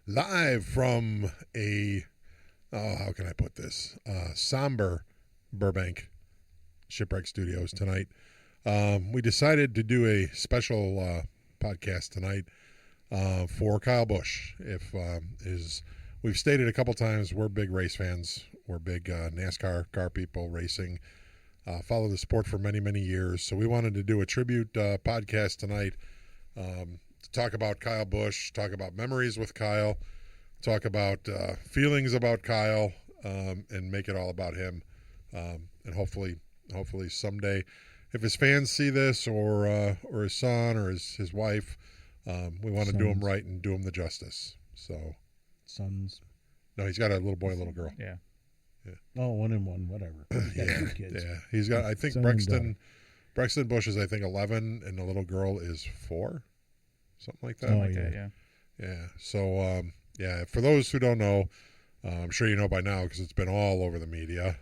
live from how can I put this? Somber Burbank Shipwreck Studios tonight. We decided to do a special podcast tonight for Kyle Busch. We've stated a couple times, we're big race fans. We're big NASCAR car people, racing. Follow the sport for many, many years. So we wanted to do a tribute podcast tonight to talk about Kyle Busch, talk about memories with Kyle, talk about feelings about Kyle, and make it all about him. And hopefully someday, if his fans see this, or his son, or his wife, we want to do him right and do him the justice. So, sons. No, he's got a little boy, and a little girl. Yeah. Oh, 1 and 1, whatever. He's got 2 kids. Yeah. He's got. I think Braxton Busch is 11, and the little girl is 4, something like that. Yeah. So, for those who don't know, I'm sure you know by now because it's been all over the media.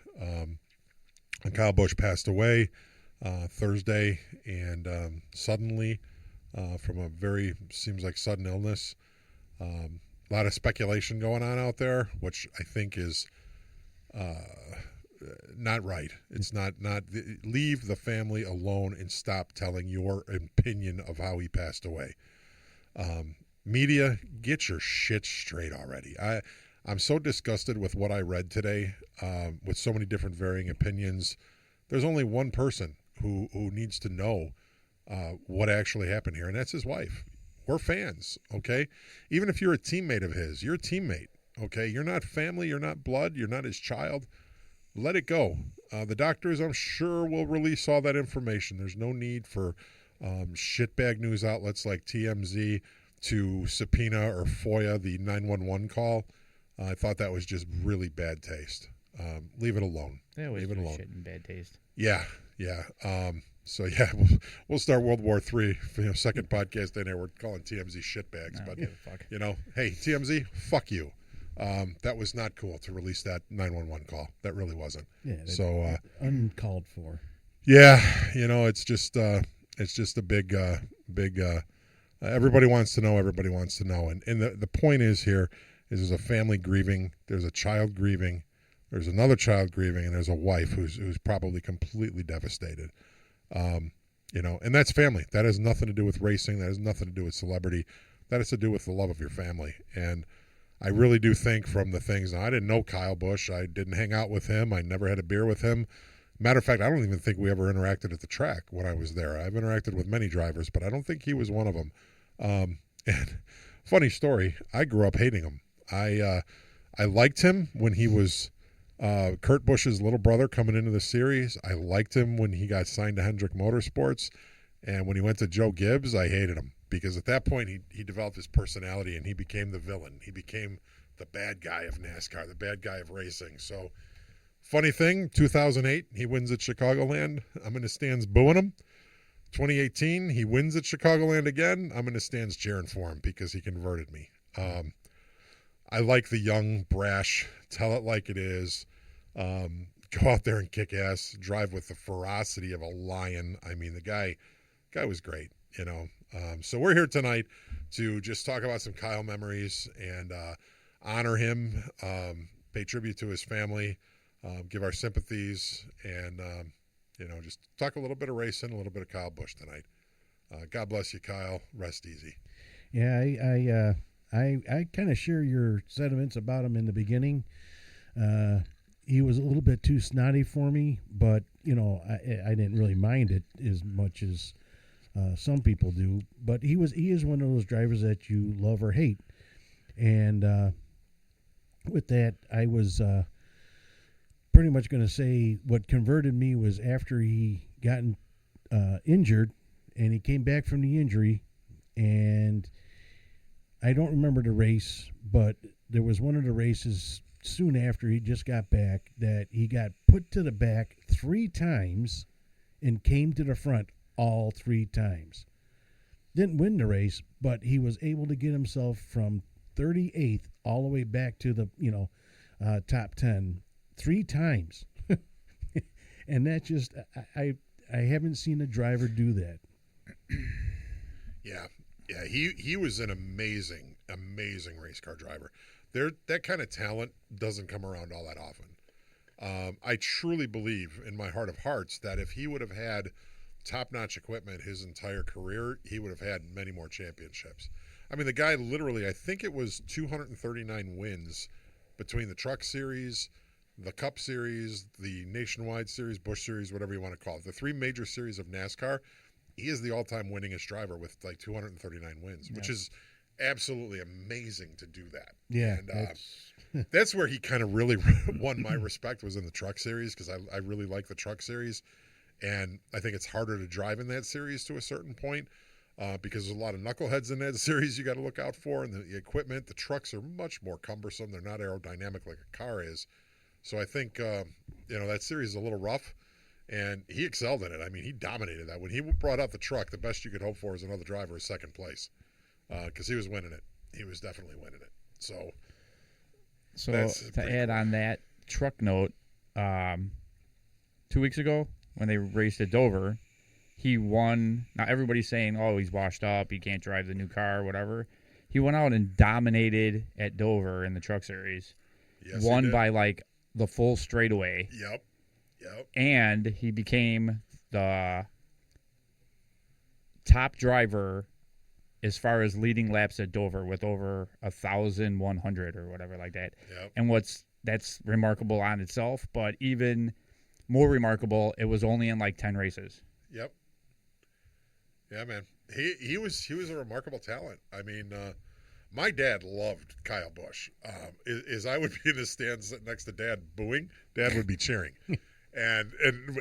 Kyle Busch passed away Thursday, and suddenly, from a very seems like sudden illness. A lot of speculation going on out there, which I think is not right. It's not. Leave the family alone and stop telling your opinion of how he passed away. Media, get your shit straight already. I'm so disgusted with what I read today, with so many different varying opinions. There's only one person who needs to know what actually happened here, and that's his wife. We're fans, okay? Even if you're a teammate of his, you're a teammate, okay? You're not family, you're not blood, you're not his child. Let it go. The doctors, I'm sure, will release all that information. There's no need for shitbag news outlets like TMZ to subpoena or FOIA the 911 call. I thought that was just really bad taste. Leave it alone. They always Leave it do alone. shit in bad taste. Yeah. So we'll start World War III. Second podcast in there, we're calling TMZ shitbags. No, but fuck. hey, TMZ, fuck you. That was not cool to release that 911 call. That really wasn't. Yeah. So uncalled for. Yeah, it's just a big. Everybody wants to know. Everybody wants to know. And the point is here is there's a family grieving. There's a child grieving. There's another child grieving, and there's a wife who's probably completely devastated. And that's family. That has nothing to do with racing. That has nothing to do with celebrity. That has to do with the love of your family. And I really do think from the things, now I didn't know Kyle Busch. I didn't hang out with him. I never had a beer with him. Matter of fact, I don't even think we ever interacted at the track when I was there. I've interacted with many drivers, but I don't think he was one of them. And funny story, I grew up hating him. I liked him when he was Kurt Busch's little brother coming into the series. I liked him when he got signed to Hendrick Motorsports. And when he went to Joe Gibbs, I hated him. Because at that point, he developed his personality, and he became the villain. He became the bad guy of NASCAR, the bad guy of racing. So, funny thing, 2008, he wins at Chicagoland. I'm in the stands booing him. 2018, he wins at Chicagoland again. I'm in the stands cheering for him because he converted me. I like the young, brash, tell it like it is, go out there and kick ass, drive with the ferocity of a lion. I mean, the guy was great, So we're here tonight to just talk about some Kyle memories and honor him, pay tribute to his family, give our sympathies, and just talk a little bit of racing, a little bit of Kyle Busch tonight. God bless you, Kyle. Rest easy. Yeah, I kind of share your sentiments about him in the beginning. He was a little bit too snotty for me, but I didn't really mind it as much as some people do. But he is one of those drivers that you love or hate. And with that, I was pretty much going to say what converted me was after he gotten injured, and he came back from the injury, and I don't remember the race, but there was one of the races soon after he just got back that he got put to the back 3 times and came to the front all 3 times. Didn't win the race, but he was able to get himself from 38th all the way back to the top 10 3 times. And that just I haven't seen a driver do that. Yeah, he was an amazing amazing race car driver. That kind of talent doesn't come around all that often. I truly believe in my heart of hearts that if he would have had top-notch equipment his entire career, he would have had many more championships. I mean, the guy literally, I think it was 239 wins between the Truck Series, the Cup Series, the Nationwide Series, Busch Series, whatever you want to call it. The three major series of NASCAR, he is the all-time winningest driver with like 239 wins, which is absolutely amazing to do that. Yeah. And that's where he kind of really won my respect, was in the Truck Series, because I really like the Truck Series. And I think it's harder to drive in that series to a certain point because there's a lot of knuckleheads in that series you got to look out for. And the equipment, the trucks are much more cumbersome. They're not aerodynamic like a car is. So I think, that series is a little rough. And he excelled in it. I mean, he dominated that. When he brought out the truck, the best you could hope for is another driver is second place because he was winning it. He was definitely winning it. So to add on that truck note, 2 weeks ago, when they raced at Dover, he won. Now, everybody's saying, oh, he's washed up, he can't drive the new car, whatever. He went out and dominated at Dover in the Truck Series. Yes, won by, like, the full straightaway. Yep. And he became the top driver as far as leading laps at Dover with over 1,100 or whatever like that. Yep. And that's remarkable on itself, but even more remarkable, it was only in like 10 races. Yep. Yeah, man. He was a remarkable talent. I mean, my dad loved Kyle Busch. As I would be in the stands sitting next to Dad booing, Dad would be cheering. and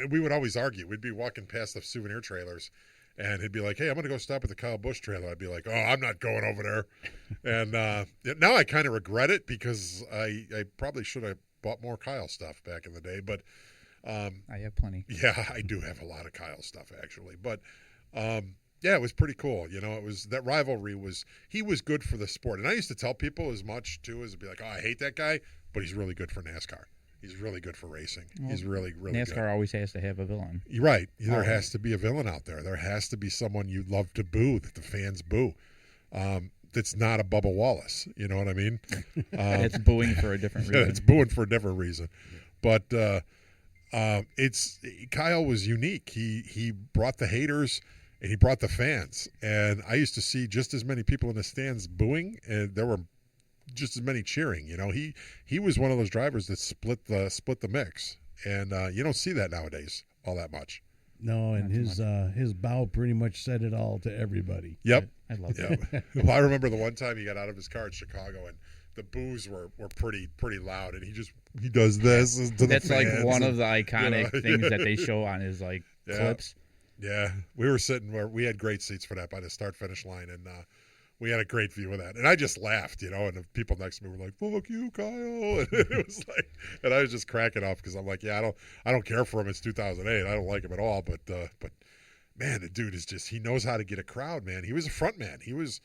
we would always argue. We'd be walking past the souvenir trailers, and he'd be like, hey, I'm going to go stop at the Kyle Busch trailer. I'd be like, oh, I'm not going over there. And now I kind of regret it because I probably should have bought more Kyle stuff back in the day, but I have plenty. Yeah, I do have a lot of Kyle stuff actually, but it was pretty cool. It was that rivalry he was good for the sport, and I used to tell people as much too as be like, oh, I hate that guy, but he's really good for NASCAR. He's really good for racing. Well, he's really NASCAR good. always has to have a villain. You're right. There has to be a villain out there. There has to be someone you love to boo, that the fans boo. That's not a Bubba Wallace. You know what I mean? It's booing for a different reason. It's booing for a different reason. But Kyle was unique. He brought the haters and he brought the fans. And I used to see just as many people in the stands booing, and there were just as many cheering. He was one of those drivers that split the mix, and you don't see that nowadays all that much. No, and his bow pretty much said it all to everybody. Yep, I love that. Well, I remember the one time he got out of his car in Chicago, and the boos were pretty loud, and he does this to the That's fans, like one of the iconic things that they show on his Yeah. clips. Yeah, we were sitting where we had great seats for that by the start-finish line, and we had a great view of that. And I just laughed, and the people next to me were like, "Fuck you, Kyle!" And it was like, and I was just cracking up because I'm like, "Yeah, I don't care for him. It's 2008. I don't like him at all." But man, the dude is he knows how to get a crowd, man. He was a front man. He would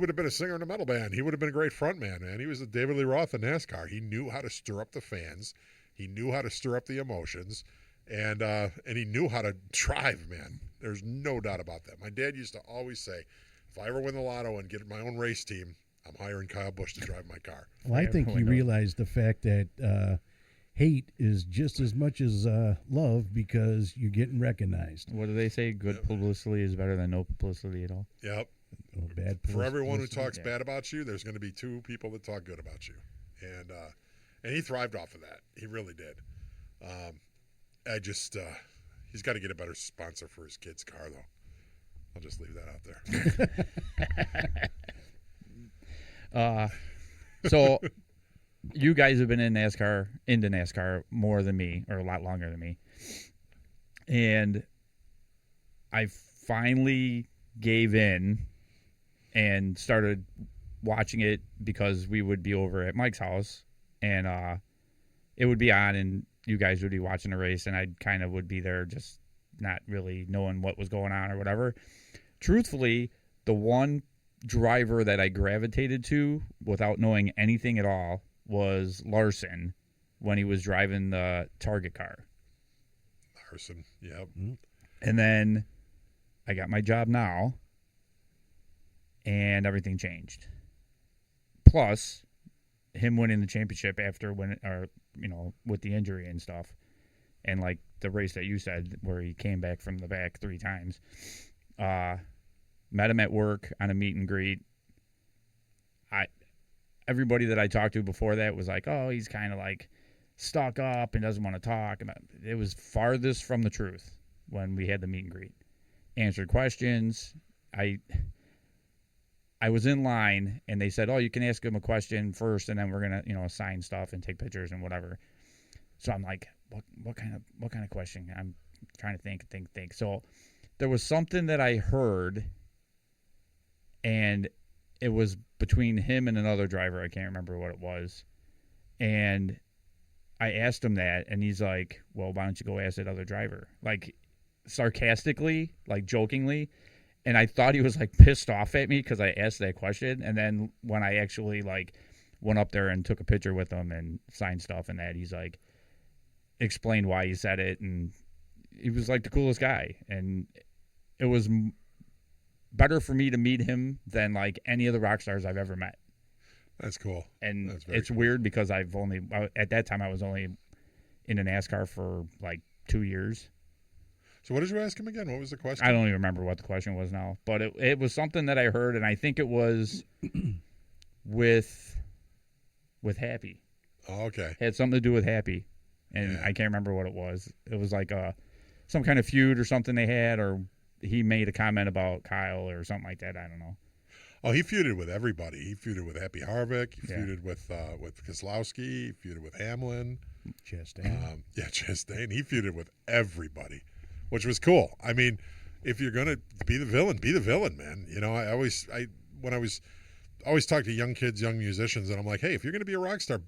have been a singer in a metal band. He would have been a great front man, man. He was a David Lee Roth in NASCAR. He knew how to stir up the fans. He knew how to stir up the emotions. And he knew how to drive, man. There's no doubt about that. My dad used to always say, if I ever win the lotto and get my own race team, I'm hiring Kyle Busch to drive my car. Well, I think he realized the fact that hate is just as much as love because you're getting recognized. What do they say? Good publicity is better than no publicity at all. Yep. Or bad For everyone who talks bad about you, there's going to be two people that talk good about you. And he thrived off of that. He really did. He's got to get a better sponsor for his kid's car, though. I'll just leave that out there. So you guys have been into NASCAR more than me, or a lot longer than me. And I finally gave in and started watching it because we would be over at Mike's house, and it would be on, and you guys would be watching the race, and I kind of would be there just not really knowing what was going on or whatever. Truthfully, the one driver that I gravitated to without knowing anything at all was Larson when he was driving the Target car. Larson, yep. And then I got my job now, and everything changed. plus him winning the championship after with the injury and stuff, and like the race that you said where he came back from the back 3 times. Met him at work on a meet and greet. Everybody that I talked to before that was like, oh, he's kind of like stuck up and doesn't want to talk. And it was farthest from the truth when we had the meet and greet. Answered questions. I was in line and they said, oh, you can ask him a question first and then we're going to, sign stuff and take pictures and whatever. So I'm like, what kind of question? I'm trying to think. So there was something that I heard, and it was between him and another driver. I can't remember what it was. And I asked him that, and he's like, well, why don't you go ask that other driver? Like, sarcastically, like jokingly. And I thought he was like pissed off at me because I asked that question. And then when I actually like went up there and took a picture with him and signed stuff and that, he's like, explained why he said it. And he was like the coolest guy. And it was better for me to meet him than like any of the rock stars I've ever met. That's cool. And it's cool. Weird because at that time I was only in a NASCAR for like 2 years. So what did you ask him again? What was the question? I don't even remember what the question was now, but it was something that I heard, and I think it was with Happy. Oh, okay. It had something to do with Happy, and I can't remember what it was. It was like some kind of feud or something they had, or he made a comment about Kyle or something like that. I don't know. Oh, he feuded with everybody. He feuded with Happy Harvick. He feuded with Keselowski. He feuded with Hamlin. Chastain. Chastain. He feuded with everybody, which was cool. I mean, if you're gonna be the villain, man. I always talk to young kids, young musicians, and I'm like, hey, if you're gonna be a rock star,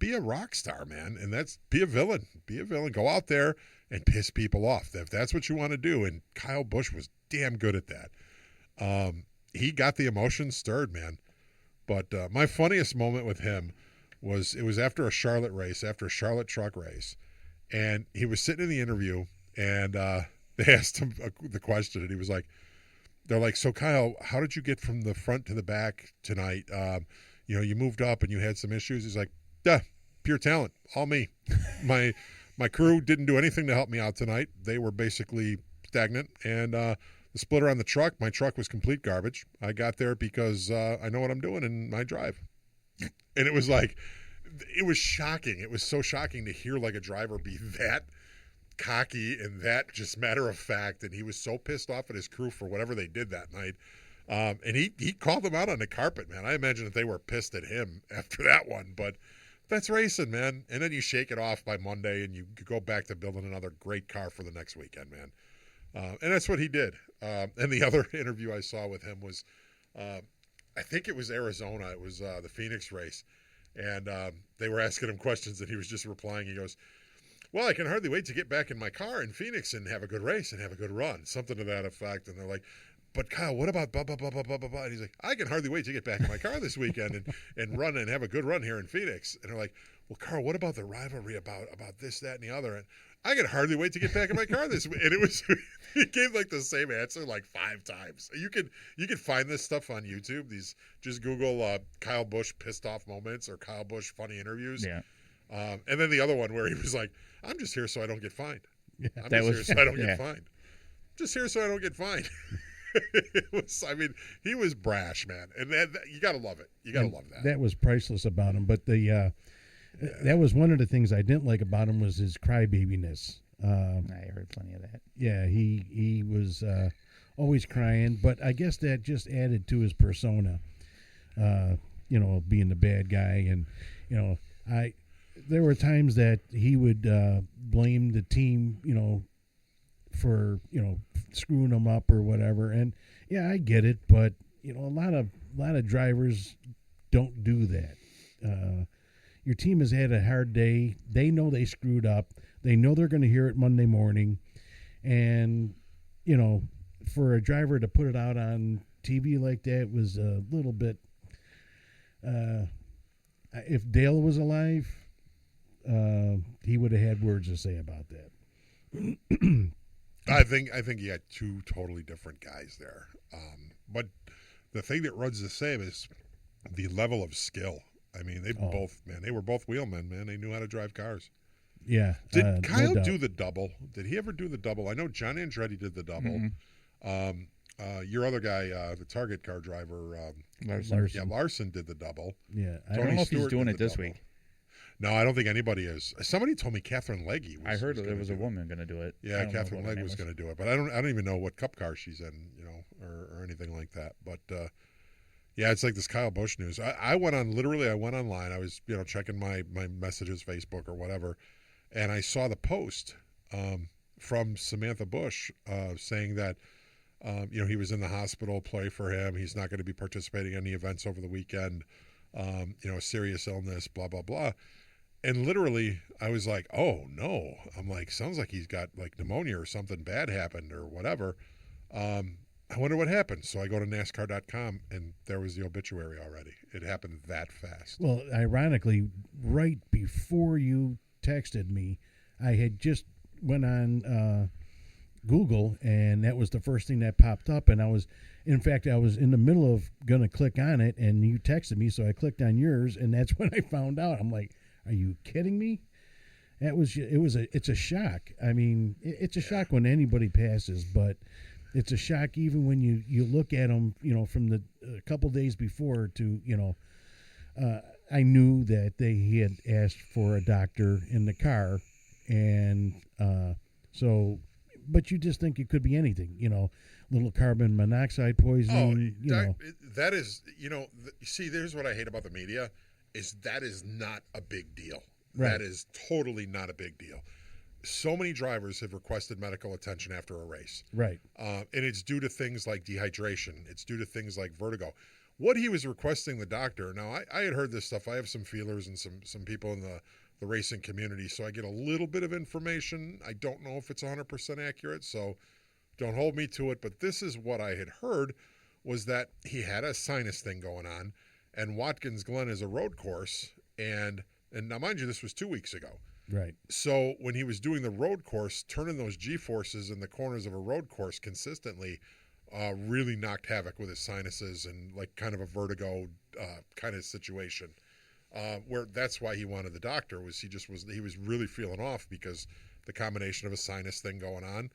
man, and be a villain. Be a villain. Go out there and piss people off. If that's what you want to do. And Kyle Busch was damn good at that. He got the emotions stirred, man. But my funniest moment with him was after a Charlotte truck race, and he was sitting in the interview, and they asked him the question, and he was like, they're like, so Kyle, how did you get from the front to the back tonight? You moved up and you had some issues. He's like, pure talent, all me. My crew didn't do anything to help me out tonight. They were basically stagnant, and the splitter on the truck, my truck was complete garbage. I got there because I know what I'm doing in my drive. And it was like, it was shocking. It was so shocking to hear like a driver be that cocky and that just matter of fact. And he was so pissed off at his crew for whatever they did that night. And he called them out on the carpet, man. I imagine that they were pissed at him after that one, but that's racing, man. And then you shake it off by Monday and you go back to building another great car for the next weekend, man. And that's what he did. And the other interview I saw with him was, I think it was Arizona. It was the Phoenix race. And they were asking him questions and he was just replying. He goes, well, I can hardly wait to get back in my car in Phoenix and have a good race and have a good run. Something to that effect. And they're like, but Kyle, what about blah, blah, blah, blah, blah, blah, blah? And he's like, I can hardly wait to get back in my car this weekend and run and have a good run here in Phoenix. And they're like, well, Carl, what about the rivalry about this, that, and the other? And I can hardly wait to get back in my car this week. And it was, he gave like the same answer like 5 times. You can find this stuff on YouTube. Just Google Kyle Busch pissed off moments or Kyle Busch funny interviews. Yeah. And then the other one where he was like, I'm just here so I don't get fined. Yeah, I'm just here so I don't get fined. Just here so I don't get fined. He was brash, man. And that you got to love it. You got to love that. That was priceless about him. But that was one of the things I didn't like about him was his crybaby-ness. I heard plenty of that. Yeah, he was always crying, but I guess that just added to his persona, being the bad guy. And, there were times that he would blame the team, for, screwing them up or whatever. And, yeah, I get it, but, a lot of drivers don't do that. Your team has had a hard day. They know they screwed up. They know they're going to hear it Monday morning. And, for a driver to put it out on TV like that was a little bit if Dale was alive, he would have had words to say about that. I think you had 2 totally different guys there. But the thing that runs the same is the level of skill. I mean, they were both wheelmen, man. They knew how to drive cars. Yeah. Did Kyle no do the double? Did he ever do the double? I know John Andretti did the double. Mm-hmm. Your other guy, the Target car driver, Larson. yeah, Larson did the double. Yeah. I don't know if he's doing it this week. No, I don't think anybody is. Somebody told me Catherine Legge. I heard there was a woman going to do it. Yeah, Catherine Legge was going to do it, but I don't even know what Cup car she's in, or anything like that. But yeah, it's like this Kyle Busch news. I went online. I was checking my messages, Facebook or whatever, and I saw the post from Samantha Busch saying that he was in the hospital. Play for him. He's not going to be participating in any events over the weekend. A serious illness. Blah blah blah. And literally, I was like, oh, no. I'm like, sounds like he's got, like, pneumonia or something bad happened or whatever. I wonder what happened. So I go to NASCAR.com, and there was the obituary already. It happened that fast. Well, ironically, right before you texted me, I had just went on Google, and that was the first thing that popped up. And I was in the middle of going to click on it, and you texted me, so I clicked on yours, and that's when I found out. I'm like, are you kidding me? It's a shock. I mean, it's a shock when anybody passes, but it's a shock even when you look at them, from the a couple days before to, I knew that he had asked for a doctor in the car, and but you just think it could be anything, little carbon monoxide poisoning, That is, see, there's what I hate about the media. That is not a big deal. Right. That is totally not a big deal. So many drivers have requested medical attention after a race. Right. And it's due to things like dehydration. It's due to things like vertigo. What he was requesting the doctor, now I had heard this stuff. I have some feelers and some people in the racing community, so I get a little bit of information. I don't know if it's 100% accurate, so don't hold me to it. But this is what I had heard, was that he had a sinus thing going on. And Watkins Glen is a road course, and now mind you, this was 2 weeks ago. Right. So when he was doing the road course, turning those G-forces in the corners of a road course consistently, really knocked havoc with his sinuses and like kind of a vertigo kind of situation. Where that's why he wanted the doctor, he was really feeling off because the combination of a sinus thing going on,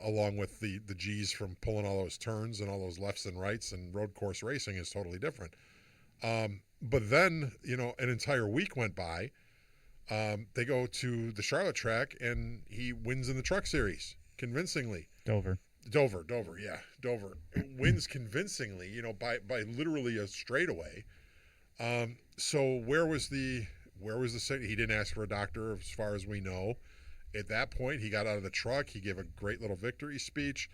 along with the G's from pulling all those turns and all those lefts and rights, and road course racing is totally different. But then, an entire week went by. They go to the Charlotte track, and he wins in the Truck Series convincingly. Dover, yeah. Dover wins convincingly, by literally a straightaway. So where was the he didn't ask for a doctor as far as we know. At that point, he got out of the truck. He gave a great little victory speech.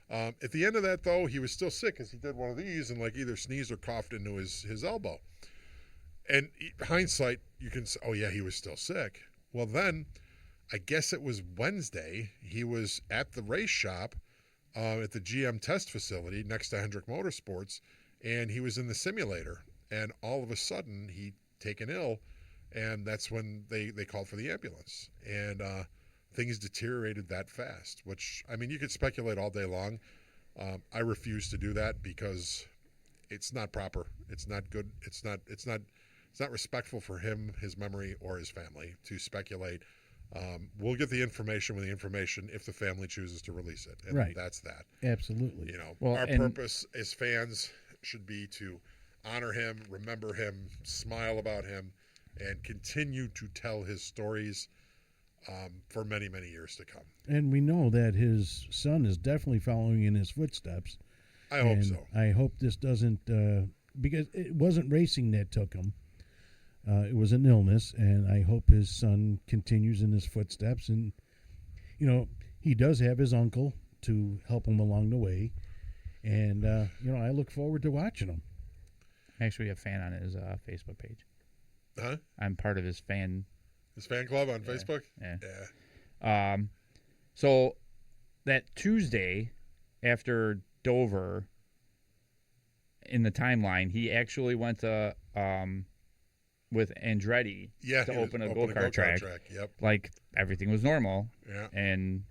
At the end of that, though, he was still sick because he did one of these and either sneezed or coughed into his elbow. And hindsight, you can say, oh, yeah, he was still sick. Well, then, I guess it was Wednesday. He was at the race shop at the GM test facility next to Hendrick Motorsports, and he was in the simulator. And all of a sudden, he'd taken ill, and that's when they called for the ambulance. And things deteriorated that fast, which, I mean, you could speculate all day long. I refuse to do that because it's not proper. It's not good. It's not respectful for him, his memory, or his family to speculate. We'll get the information if the family chooses to release it. And right. That's that. Absolutely. Our purpose as fans should be to honor him, remember him, smile about him, and continue to tell his stories for many, many years to come. And we know that his son is definitely following in his footsteps. I hope so. I hope this doesn't, because it wasn't racing that took him. It was an illness, and I hope his son continues in his footsteps. And, he does have his uncle to help him along the way. And, I look forward to watching him. I'm actually a fan on his Facebook page. Huh? I'm part of his fan club on Facebook? Yeah. So that Tuesday after Dover, in the timeline, he actually went to with Andretti to open a go-kart track. Yep. Like everything was normal. Yeah. And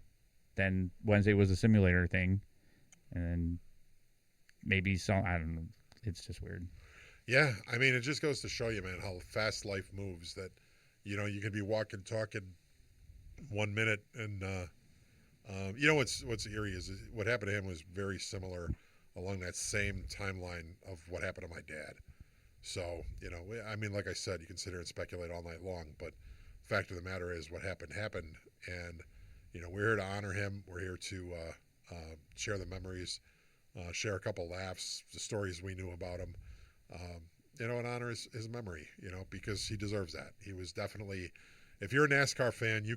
then Wednesday was a simulator thing, and then maybe I don't know. It's just weird. Yeah, I mean, it just goes to show you, man, how fast life moves. That you can be walking, talking 1 minute, and what's eerie is what happened to him was very similar along that same timeline of what happened to my dad. So I mean, like I said, you can sit here and speculate all night long, but fact of the matter is, what happened, and we're here to honor him. We're here to share the memories, share a couple laughs, the stories we knew about him. And honor his memory, because he deserves that. He was definitely, if you're a NASCAR fan, you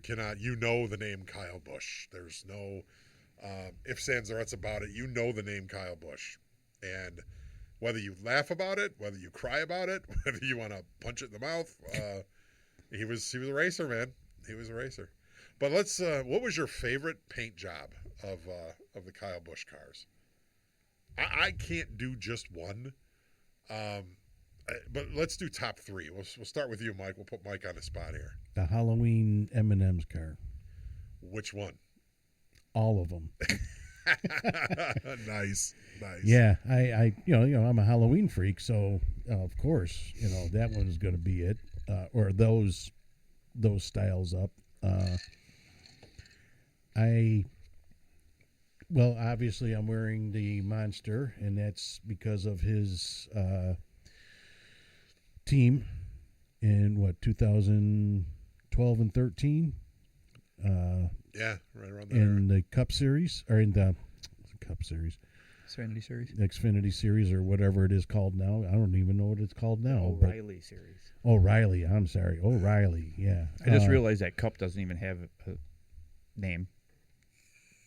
know the name Kyle Busch. There's no ifs, ands, or buts about it. You know the name Kyle Busch. And whether you laugh about it, whether you cry about it, whether you want to punch it in the mouth, he was a racer, man. He was a racer. But what was your favorite paint job of the Kyle Busch cars? I can't do just one. But let's do top three. We'll start with you, Mike. We'll put Mike on the spot here. The Halloween M&M's car. Which one? All of them. Nice. Yeah, I'm a Halloween freak, so of course, that one's going to be it, or those styles up. Obviously, I'm wearing the Monster, and that's because of his team in 2012 and 13. Yeah, right around there. In the Cup Series, or in the Cup Series, Xfinity Series, or whatever it is called now. I don't even know what it's called now. O'Reilly Series. O'Reilly. I'm sorry, O'Reilly. Yeah. I just realized that Cup doesn't even have a name.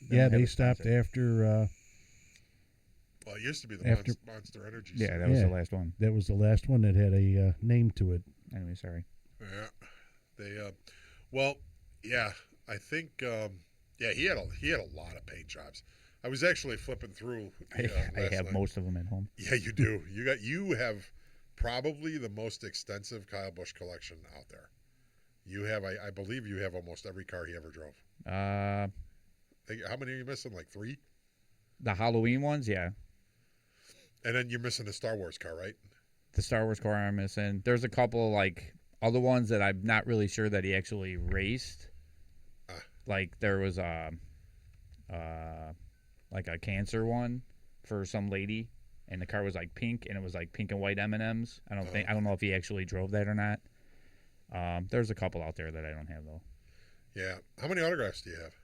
They stopped after. Well, it used to be the Monster Energy. Yeah, that was the last one. That was the last one that had a name to it. Anyway, sorry. Yeah, they. Yeah, I think. He had a lot of paint jobs. I was actually flipping through. I have night. Most of them at home. Yeah, you do. You have probably the most extensive Kyle Busch collection out there. You have, I believe, you have almost every car he ever drove. How many are you missing? Like 3? The Halloween ones, yeah. And then you're missing the Star Wars car, right? The Star Wars car I'm missing. There's a couple other ones that I'm not really sure that he actually raced. Like there was a cancer one for some lady, and the car was pink, and it was pink and white M&Ms. I don't know if he actually drove that or not. There's a couple out there that I don't have though. Yeah. How many autographs do you have?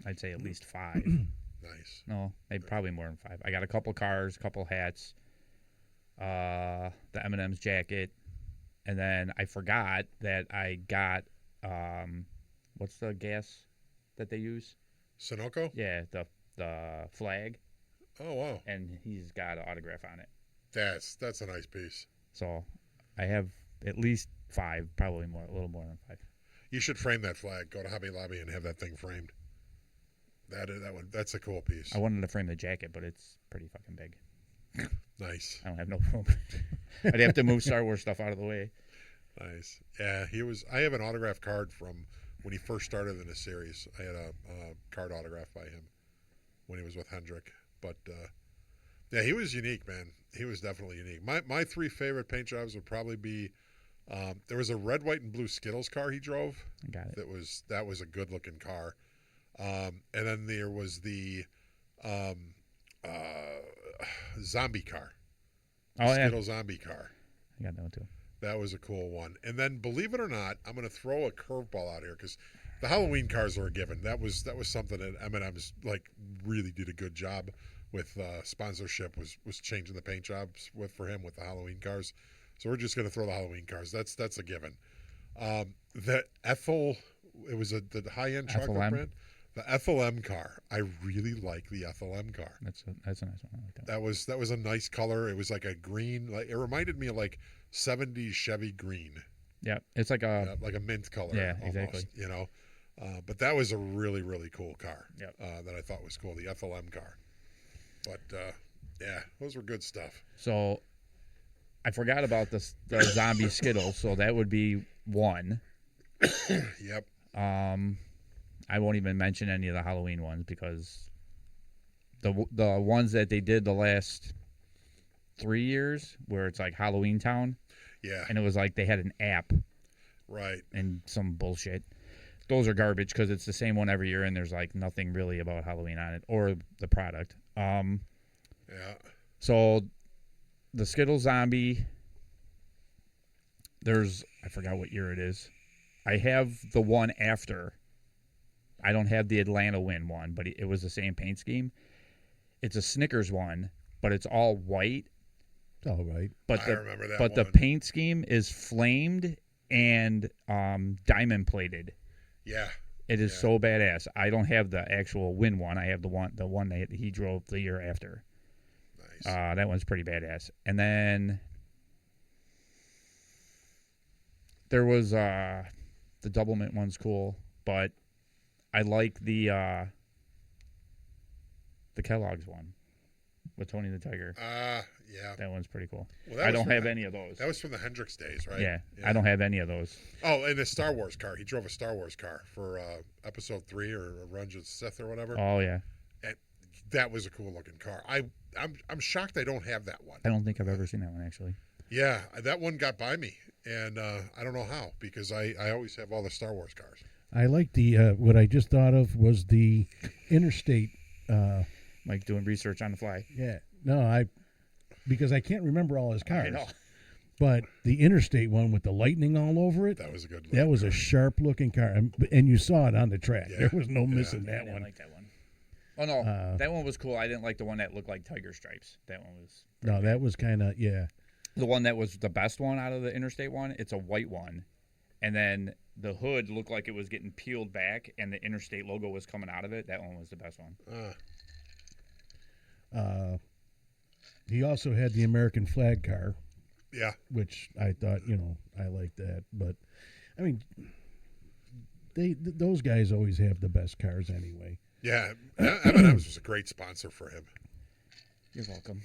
I'd say at least 5. Nice. No, maybe probably more than 5. I got a couple cars, a couple hats, the M&M's jacket, and then I forgot that I got what's the gas that they use? Sunoco? Yeah, the flag. Oh wow! And he's got an autograph on it. That's a nice piece. So I have at least 5, probably more, a little more than 5. You should frame that flag. Go to Hobby Lobby and have that thing framed. That's a cool piece. I wanted to frame the jacket, but it's pretty fucking big. Nice. I don't have no room. I'd have to move Star Wars stuff out of the way. Nice. Yeah, I have an autograph card from when he first started in the series. I had a card autographed by him when he was with Hendrick. But yeah, he was unique, man. He was definitely unique. My 3 favorite paint jobs would probably be there was a red, white, and blue Skittles car he drove. I got it. That was a good looking car. And then there was the zombie car. Skittles zombie car. I got that one too. That was a cool one. And then, believe it or not, I'm going to throw a curveball out here because the Halloween cars were a given. That was something that M&M's really did a good job with. Sponsorship was changing the paint jobs for him with the Halloween cars. So we're just going to throw the Halloween cars. That's a given. The Ethel, it was the high end chocolate brand. The Ethel M car. I really like the Ethel M car. That's a nice one. I like that. That was a nice color. It was like a green. It reminded me of 70s Chevy green. Yeah, it's like a mint color. Yeah, almost, exactly. But that was a really, really cool car. Yep. That I thought was cool. The Ethel M car. But yeah, those were good stuff. So I forgot about the zombie Skittles. So that would be 1. Yep. I won't even mention any of the Halloween ones because the ones that they did the last 3 years where it's like Halloween Town, Yeah. and it was like they had an app Right. and some bullshit. Those are garbage because it's the same one every year, and there's like nothing really about Halloween on it or the product. Yeah. So the Skittle Zombie, I forgot what year it is. I have the one after. I don't have the Atlanta Win one, but it was the same paint scheme. It's a Snickers one, but it's all white. All right. But I remember that But the one. paint scheme is flamed and diamond plated. Yeah. It is Yeah. so badass. I don't have the actual Win one. I have the one that he drove the year after. Nice. That one's pretty badass. And then there was the double mint one's cool, but I like the Kellogg's one with Tony the Tiger. Yeah. That one's pretty cool. Well, that I was don't from have the- any of those. That was from the Hendrix days, right? Yeah, I don't have any of those. Oh, and a Star Wars car. He drove a Star Wars car for Episode 3 or Revenge of the Sith or whatever. Oh yeah, And that was a cool looking car. I'm shocked I don't have that one. I don't think I've ever seen that one actually. Yeah, that one got by me, and I don't know how because I always have all the Star Wars cars. I like the what I just thought of was the interstate. Like doing research on the fly. Yeah, no, because I can't remember all his I cars. know. But the interstate one with the lightning all over it, That was a good. that was car. a sharp looking car, and you saw it on the track. Yeah, There was no yeah. missing I that didn't one. like that one. Oh no, that one was cool. I didn't like the one that looked like tiger stripes. That one was No, that was kind of the one that was the best one out of the interstate one. It's a white one, and then the hood looked like it was getting peeled back, and the interstate logo was coming out of it. That one was the best one. He also had the American flag car, Yeah, which I thought I liked that. But I mean, those guys always have the best cars anyway. yeah. M&M's was a great sponsor for him. You're welcome.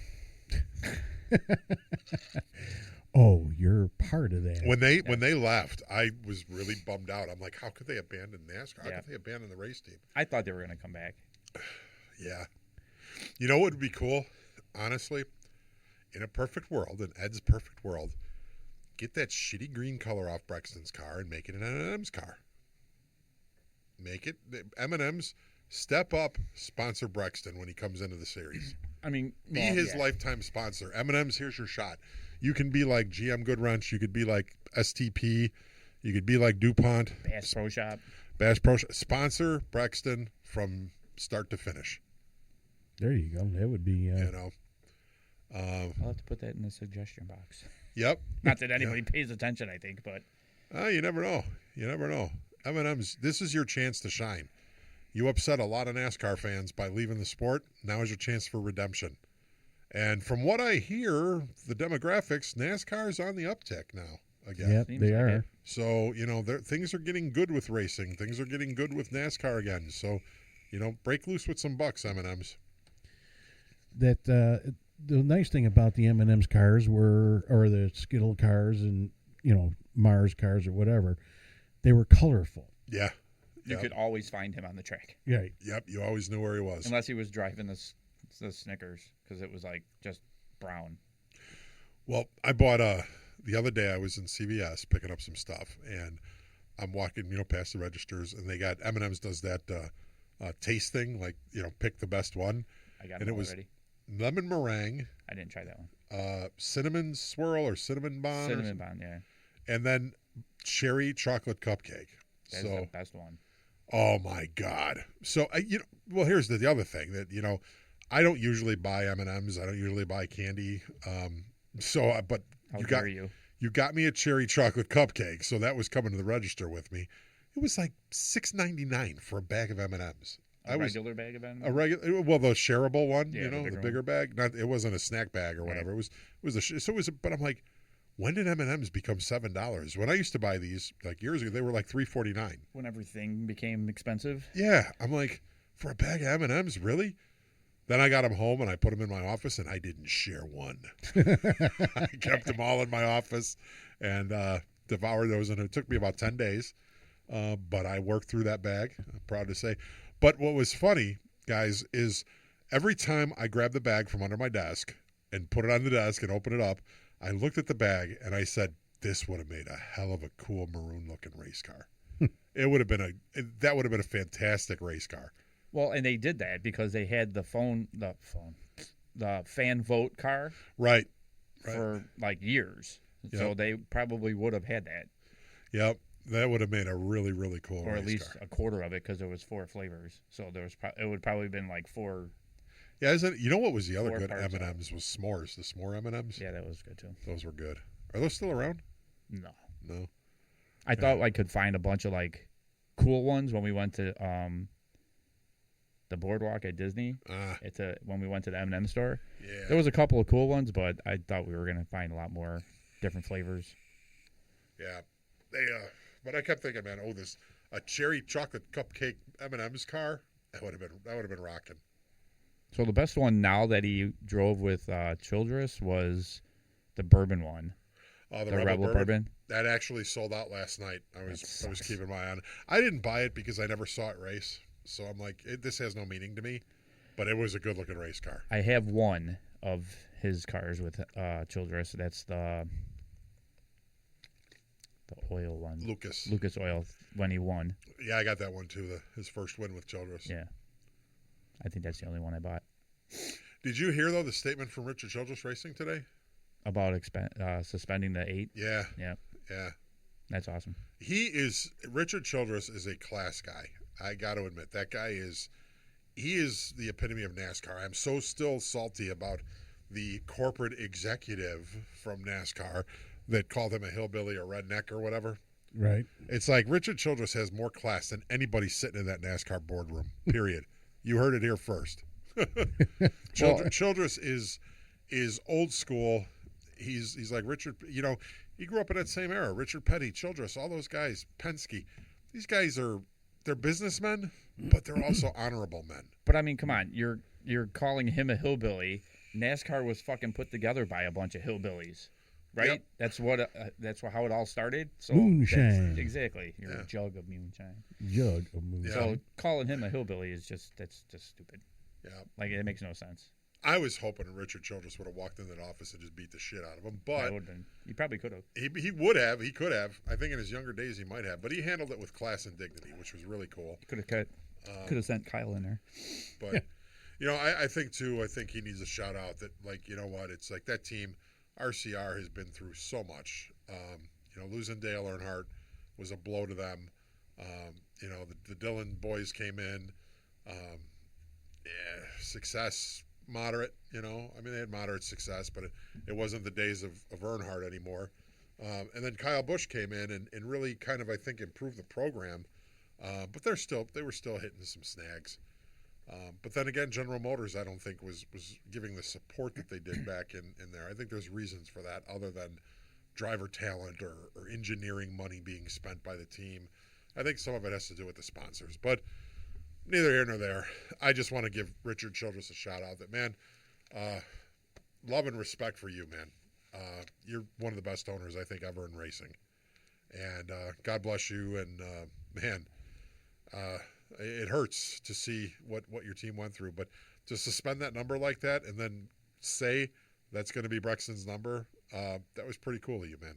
Oh, you're part of that. When they left, I was really bummed out. I'm like, how could they abandon NASCAR? How could they abandon the race team? I thought they were going to come back. Yeah. You know what would be cool? Honestly, in a perfect world, in Ed's perfect world, get that shitty green color off Brexton's car and make it an M&M's car. Make it M&M's. Step up, sponsor Brexton when he comes into the series. I mean, Be his lifetime sponsor. M&M's, here's your shot. You can be like GM Goodwrench. You could be like STP. You could be like DuPont. Bass Pro Shop. Bass Pro Shop. Sponsor Brexton from start to finish. There you go. That would be. You know. I'll have to put that in the suggestion box. Yep. Not that anybody pays attention, I think, but You never know. You never know. M&M's. This is your chance to shine. You upset a lot of NASCAR fans by leaving the sport. Now is your chance for redemption. And from what I hear, the demographics, NASCAR's on the uptick now again. Yep, Seems they like are. it. So, things are getting good with racing. Things are getting good with NASCAR again. So, break loose with some bucks, M&M's. That the nice thing about the M&M's cars or the Skittle cars and Mars cars or whatever, they were colorful. Yeah. You could always find him on the track. Right. Yep. You always knew where he was. Unless he was driving the Snickers, because it was like just brown. Well, I bought the other day I was in CVS picking up some stuff, and I'm walking, past the registers, and they got M&M's does that taste thing, like pick the best one, I got and him it was already. lemon meringue, I didn't try that one. cinnamon swirl or cinnamon bun, Cinnamon bun, yeah. and then cherry chocolate cupcake. That's So, the best one. oh my God! So well, here's the other thing that I don't usually buy M&M's. I don't usually buy candy. But How you dare you? You got me a cherry chocolate cupcake, so that was coming to the register with me. It was like $6.99 for a bag of M&Ms. A regular bag of M&Ms? A regular, well, the shareable one, Yeah, the bigger bag. Not, it wasn't a snack bag or whatever. Right. It was. But I'm like, when did M&Ms become $7? When I used to buy these like years ago, they were like $3.49. When everything became expensive. Yeah, I'm like, for a bag of M&Ms, really? Then I got them home and I put them in my office and I didn't share one. I kept them all in my office and devoured those, and it took me about 10 days. But I worked through that bag, I'm proud to say. But what was funny, guys, is every time I grabbed the bag from under my desk, and put it on the desk and open it up, I looked at the bag and I said, this would have made a hell of a cool maroon-looking race car. That would have been a fantastic race car. Well, and they did that because they had the fan vote car Right. for like years. Yep. So they probably would have had that. Yep. That would have made a really, really cool or race at least car. a quarter of it because there was 4 flavors. So there was it would probably been like 4. Yeah, you know what was the other 4 good parts M&Ms was s'mores. The s'more M&Ms. Yeah, that was good too. Those were good. Are those still around? No. No. I thought I could find a bunch of like cool ones when we went to the boardwalk at Disney. When we went to the M&M store. Yeah. There was a couple of cool ones, but I thought we were going to find a lot more different flavors. Yeah. But I kept thinking, man, a cherry chocolate cupcake M&M's car, that would have been rocking. So the best one now that he drove with Childress was the bourbon one. Oh, the Rebel bourbon. That actually sold out last night. I was keeping my eye on it. I didn't buy it because I never saw it race. So I'm like, this has no meaning to me. But it was a good looking race car. I have one of his cars with Childress. That's the oil one. Lucas Oil when he won. Yeah, I got that one too. His first win with Childress. Yeah. I think that's the only one I bought. Did you hear, though, the statement from Richard Childress Racing today? About suspending the 8? Yeah. Yeah. Yeah. That's awesome. Richard Childress is a class guy. I got to admit, that guy he is the epitome of NASCAR. I'm so still salty about the corporate executive from NASCAR that called him a hillbilly or redneck or whatever. Right. It's like Richard Childress has more class than anybody sitting in that NASCAR boardroom, period. You heard it here first. Childress is old school. He's like Richard. You know, he grew up in that same era. Richard Petty, Childress, all those guys, Penske. These guys they're businessmen, but they're also honorable men. But I mean, come on, you're calling him a hillbilly. NASCAR was fucking put together by a bunch of hillbillies, right? Yep. That's how it all started. So moonshine. Exactly. You're a jug of moonshine. Jug of moonshine. So calling him a hillbilly is that's just stupid. Yeah. Like it makes no sense. I was hoping Richard Childress would have walked in that office and just beat the shit out of him, but he probably could have. He would have. He could have. I think in his younger days he might have, but he handled it with class and dignity, which was really cool. Could have sent Kyle in there. But you know, I think too. I think he needs a shout out that, like, you know what? It's like that team, RCR, has been through so much. You know, losing Dale Earnhardt was a blow to them. You know, the Dillon boys came in. Success. Moderate, you know. I mean, they had moderate success, but it wasn't the days of Earnhardt anymore. And then Kyle Busch came in and really kind of, I think, improved the program. But they were still hitting some snags. But then again, General Motors, I don't think was giving the support that they did back in there. I think there's reasons for that other than driver talent or engineering money being spent by the team. I think some of it has to do with the sponsors. But neither here nor there. I just want to give Richard Childress a shout out. That, man, love and respect for you, man. You're one of the best owners I think ever in racing, and God bless you. And man, it hurts to see what your team went through, but to suspend that number like that and then say that's going to be Brexton's number, that was pretty cool of you, man.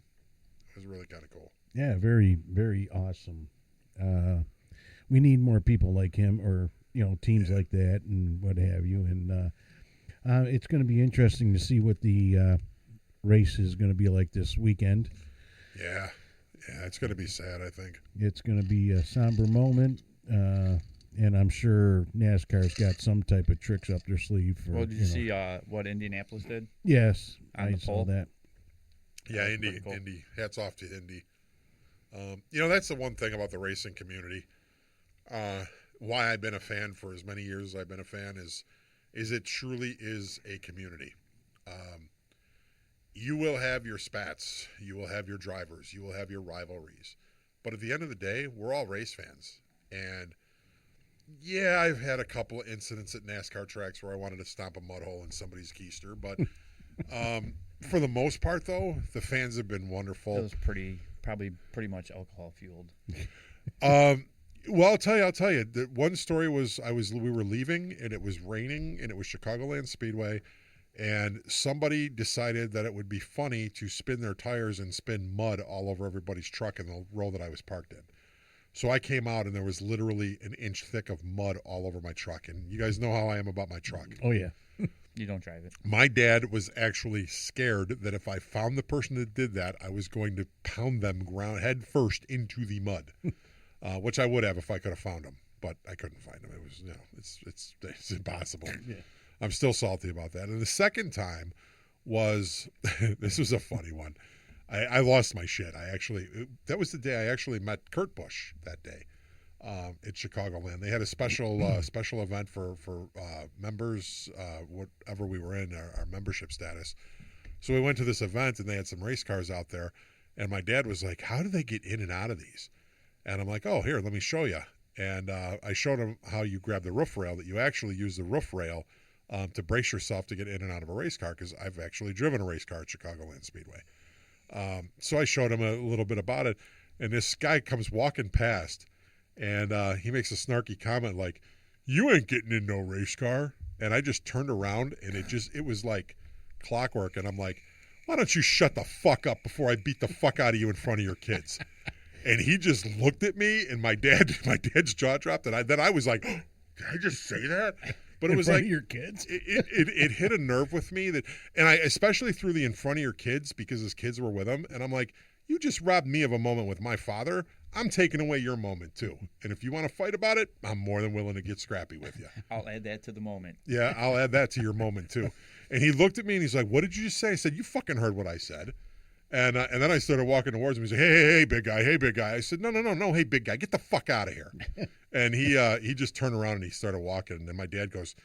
It was really kind of cool. Yeah, very, very awesome. We need more people like him, or teams like that, and what have you. And it's going to be interesting to see what the race is going to be like this weekend. Yeah, it's going to be sad. I think it's going to be a somber moment, and I'm sure NASCAR's got some type of tricks up their sleeve. For, did you see what Indianapolis did? Yes, I saw that. Yeah, Indy. Hats off to Indy. That's the one thing about the racing community. Why I've been a fan for as many years as I've been a fan is it truly is a community. You will have your spats, you will have your drivers, you will have your rivalries, but at the end of the day, we're all race fans. And yeah, I've had a couple of incidents at NASCAR tracks where I wanted to stomp a mud hole in somebody's keister, but for the most part, though, the fans have been wonderful. It was probably pretty much alcohol fueled. Well, I'll tell you. The one story was we were leaving and it was raining and it was Chicagoland Speedway, And somebody decided that it would be funny to spin their tires and spin mud all over everybody's truck in the row that I was parked in. So I came out and there was literally an inch thick of mud all over my truck. And you guys know how I am about my truck. Oh, yeah. You don't drive it. My dad was actually scared that if I found the person that did that, I was going to pound them head first into the mud, which I would have if I could have found them. But I couldn't find them. It was, it's impossible. Yeah. I'm still salty about that. And the second time was, this was a funny one. I lost my shit. That was the day I actually met Kurt Busch that day at Chicagoland. They had a special event for members, whatever we were in, our membership status. So we went to this event, and they had some race cars out there. And my dad was like, how do they get in and out of these? And I'm like, oh, here, let me show you. And I showed him how you grab the roof rail, that you actually use the roof rail to brace yourself to get in and out of a race car, because I've actually driven a race car at Chicagoland Speedway. So I showed him a little bit about it, and this guy comes walking past, and he makes a snarky comment like, you ain't getting in no race car. And I just turned around, and it was like clockwork, and I'm like, why don't you shut the fuck up before I beat the fuck out of you in front of your kids? And he just looked at me, and my dad's jaw dropped, and then I was like, oh, did I just say that? But it was like your kids. It hit a nerve with me and I especially threw the in front of your kids because his kids were with him, and I'm like, you just robbed me of a moment with my father. I'm taking away your moment too. And if you want to fight about it, I'm more than willing to get scrappy with you. I'll add that to the moment. Yeah, I'll add that to your moment too. And he looked at me and he's like, what did you just say? I said, you fucking heard what I said. And then I started walking towards him. He said, hey, big guy. I said, no, hey, big guy, get the fuck out of here. And he just turned around and he started walking. And then my dad goes,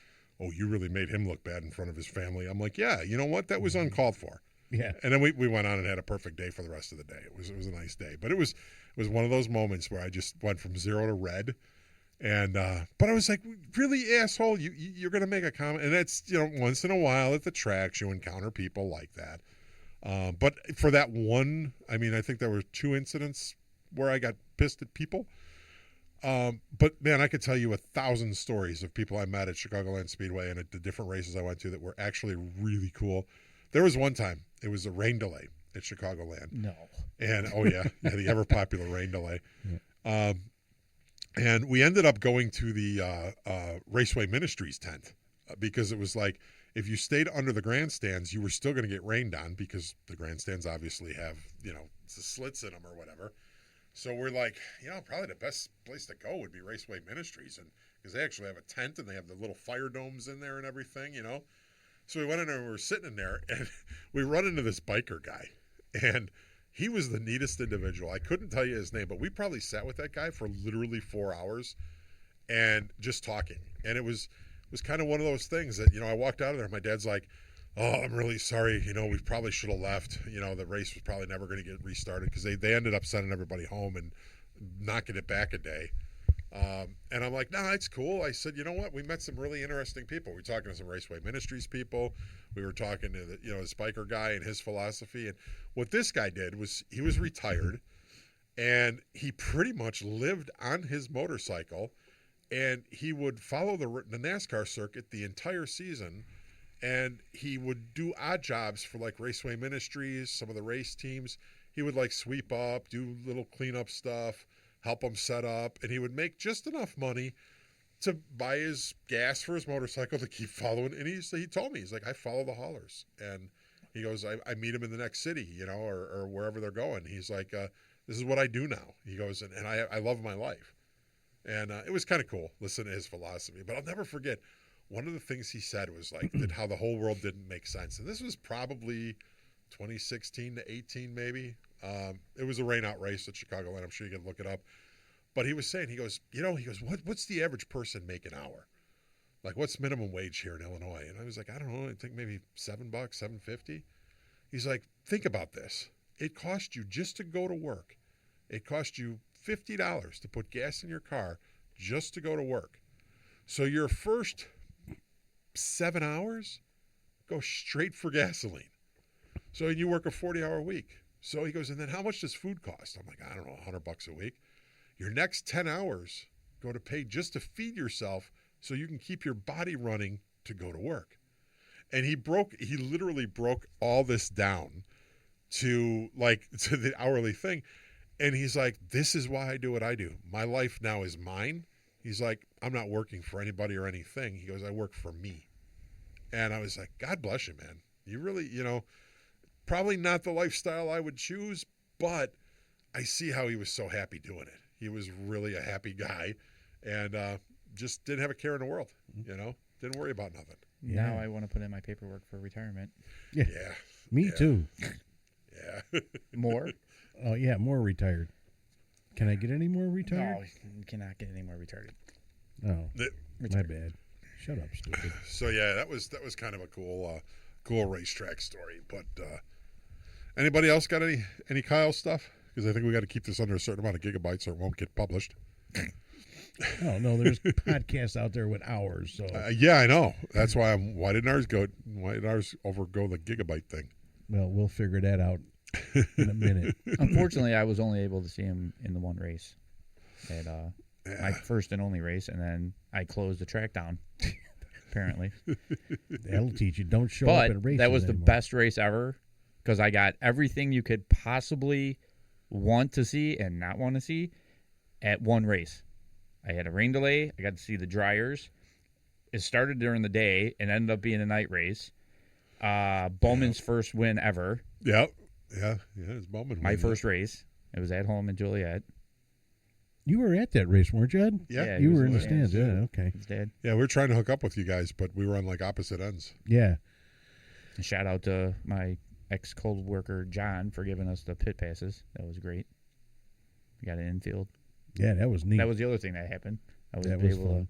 oh, you really made him look bad in front of his family. I'm like, yeah, you know what? That was uncalled for. Yeah. And then we went on and had a perfect day for the rest of the day. It was a nice day. But it was one of those moments where I just went from 0 to red. And but I was like, really, asshole, you're going to make a comment. And that's, once in a while at the tracks you encounter people like that. But for that one, I mean, I think there were 2 incidents where I got pissed at people. But man, I could tell you 1,000 stories of people I met at Chicagoland Speedway and at the different races I went to that were actually really cool. There was one time, it was a rain delay at Chicagoland. No. And the ever popular rain delay. Yeah. And we ended up going to the Raceway Ministries tent because it was like, if you stayed under the grandstands, you were still going to get rained on because the grandstands obviously have, the slits in them or whatever. So we're like, probably the best place to go would be Raceway Ministries, and because they actually have a tent and they have the little fire domes in there and everything, So we went in there and we were sitting in there, and we run into this biker guy, and he was the neatest individual. I couldn't tell you his name, but we probably sat with that guy for literally 4 hours and just talking. And it was kind of one of those things that, I walked out of there, and my dad's like, oh, I'm really sorry. We probably should have left. The race was probably never going to get restarted because they ended up sending everybody home and knocking it back a day. And I'm like, no, it's cool. I said, you know what? We met some really interesting people. We were talking to some Raceway Ministries people. We were talking to the Spiker guy and his philosophy. And what this guy did was he was retired, and he pretty much lived on his motorcycle, and he would follow the NASCAR circuit the entire season. And he would do odd jobs for like Raceway Ministries, some of the race teams. He would like sweep up, do little cleanup stuff, help them set up. And he would make just enough money to buy his gas for his motorcycle to keep following. And he told me, he's like, I follow the haulers. And he goes, I meet them in the next city, or wherever they're going. He's like, this is what I do now. He goes, and I love my life. And it was kind of cool, listening to his philosophy. But I'll never forget, one of the things he said was like that how the whole world didn't make sense. And this was probably 2016 to 18 maybe. It was a rain-out race at Chicagoland. I'm sure you can look it up. But he was saying, he goes, what's the average person make an hour? Like, what's minimum wage here in Illinois? And I was like, I don't know. I think maybe $7, $7.50. He's like, think about this. It cost you just to go to work. It cost you $50 to put gas in your car just to go to work. So your first 7 hours go straight for gasoline. So you work a 40-hour week. So he goes, and then how much does food cost? I'm like, I don't know, $100 a week. Your next 10 hours go to pay just to feed yourself so you can keep your body running to go to work. And he literally broke all this down to the hourly thing. And he's like, this is why I do what I do. My life now is mine. He's like, I'm not working for anybody or anything. He goes, I work for me. And I was like, God bless you, man. You really, probably not the lifestyle I would choose, but I see how he was so happy doing it. He was really a happy guy and just didn't have a care in the world, Didn't worry about nothing. Now I want to put in my paperwork for retirement. Yeah. Me too. Yeah. More? Oh, yeah, more retired. Can I get any more retired? No, you cannot get any more retarded. Oh, my bad. Shut up, stupid. So yeah, that was kind of a cool racetrack story. But anybody else got any Kyle stuff? Because I think we got to keep this under a certain amount of gigabytes, or it won't get published. Oh no, there's podcasts out there with hours. So yeah, I know. That's why why didn't ours overgo the gigabyte thing? Well, we'll figure that out in a minute. Unfortunately, I was only able to see him in the one race at my first and only race, and then I closed the track down. Apparently, that'll teach you. Don't show up at races. That was the anymore. best race ever because I got everything you could possibly want to see and not want to see at one race. I had a rain delay. I got to see the dryers. It started during the day and ended up being a night race. Bowman's first win ever. Yeah, it's Bowman. My first race. It was at home in Joliet. You were at that race, weren't you, Ed? Yeah, you were in the stands. Yeah, okay. His dad. Yeah, we were trying to hook up with you guys, but we were on opposite ends. Yeah. And shout out to my ex-cold worker, John, for giving us the pit passes. That was great. We got an infield. Yeah, that was neat. That was the other thing that happened. I was that able was fun.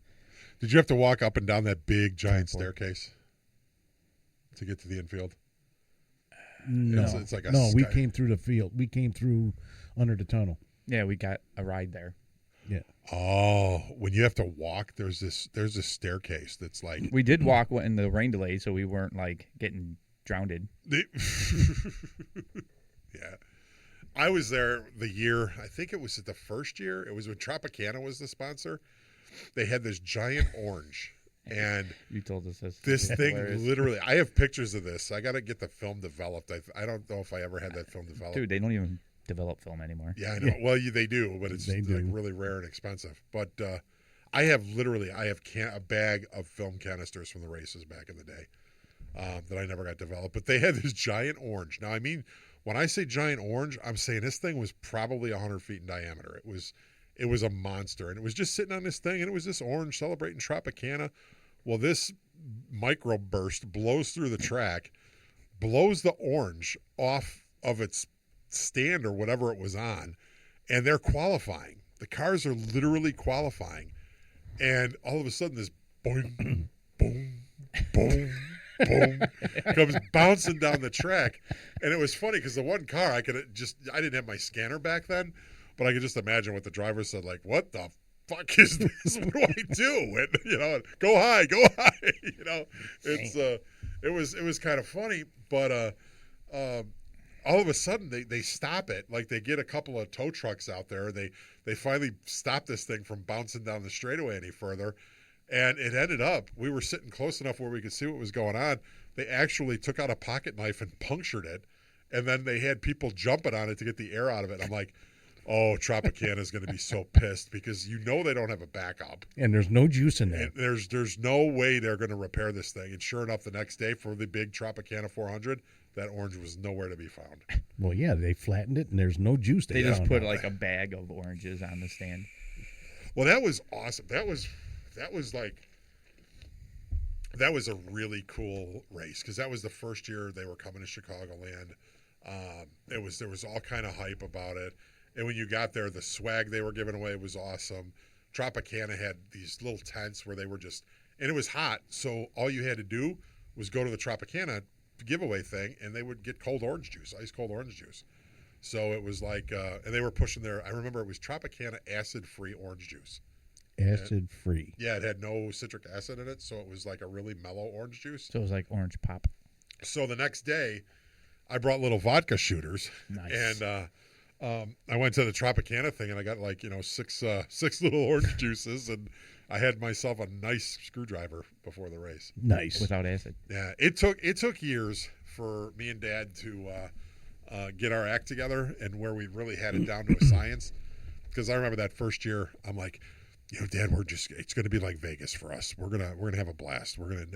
Did you have to walk up and down that big giant staircase to get to the infield? No, it's like we came through the field. We came through under the tunnel. Yeah, we got a ride there. Yeah. Oh, when you have to walk, there's this staircase that's like we did walk in the rain delay, so we weren't getting drowned. Yeah, I was there the year. I think it was the first year. It was when Tropicana was the sponsor. They had this giant orange, and you told us this thing hilarious. literally. I have pictures of this. I got to get the film developed. I don't know if I ever had that film developed. Dude, they don't even develop film anymore. Yeah, I know. Well, they do, but it's really rare and expensive. But I have a bag of film canisters from the races back in the day that I never got developed. But they had this giant orange. Now, I mean, when I say giant orange, I'm saying this thing was probably 100 feet in diameter. It was a monster, and it was just sitting on this thing, and it was this orange celebrating Tropicana. Well, this microburst blows through the track, blows the orange off of its stand or whatever it was on, and they're qualifying. The cars are literally qualifying, and all of a sudden this boing, boom, boom, boom comes bouncing down the track. And it was funny because the one car I didn't have my scanner back then, but I could just imagine what the driver said, like, what the fuck is this? What do I do? And go high. It was kind of funny, but all of a sudden they stop it. Like, they get a couple of tow trucks out there, and they finally stop this thing from bouncing down the straightaway any further. And it ended up, we were sitting close enough where we could see what was going on. They actually took out a pocket knife and punctured it, and then they had people jumping on it to get the air out of it. I'm like, oh, Tropicana is going to be so pissed because they don't have a backup. And there's no juice in that. And there's no way they're going to repair this thing. And sure enough, the next day for the big Tropicana 400, that orange was nowhere to be found. Well, yeah, they flattened it, and there's no juice. They just put a bag of oranges on the stand. Well, that was awesome. That was a really cool race because that was the first year they were coming to Chicagoland. There was all kind of hype about it. And when you got there, the swag they were giving away was awesome. Tropicana had these little tents where they were and it was hot, so all you had to do was go to the Tropicana giveaway thing, and they would get ice cold orange juice. So it was like, and they were pushing I remember it was Tropicana acid-free orange juice. Acid-free. Yeah, it had no citric acid in it, so it was like a really mellow orange juice. So it was like orange pop. So the next day, I brought little vodka shooters. Nice. And I went to the Tropicana thing and I got like, six little orange juices, and I had myself a nice screwdriver before the race. Nice. Without acid. Yeah, it took years for me and Dad to get our act together, and where we really had it down to a science. Because I remember that first year, I'm like, Dad, it's going to be like Vegas for us. We're gonna have a blast. We're gonna,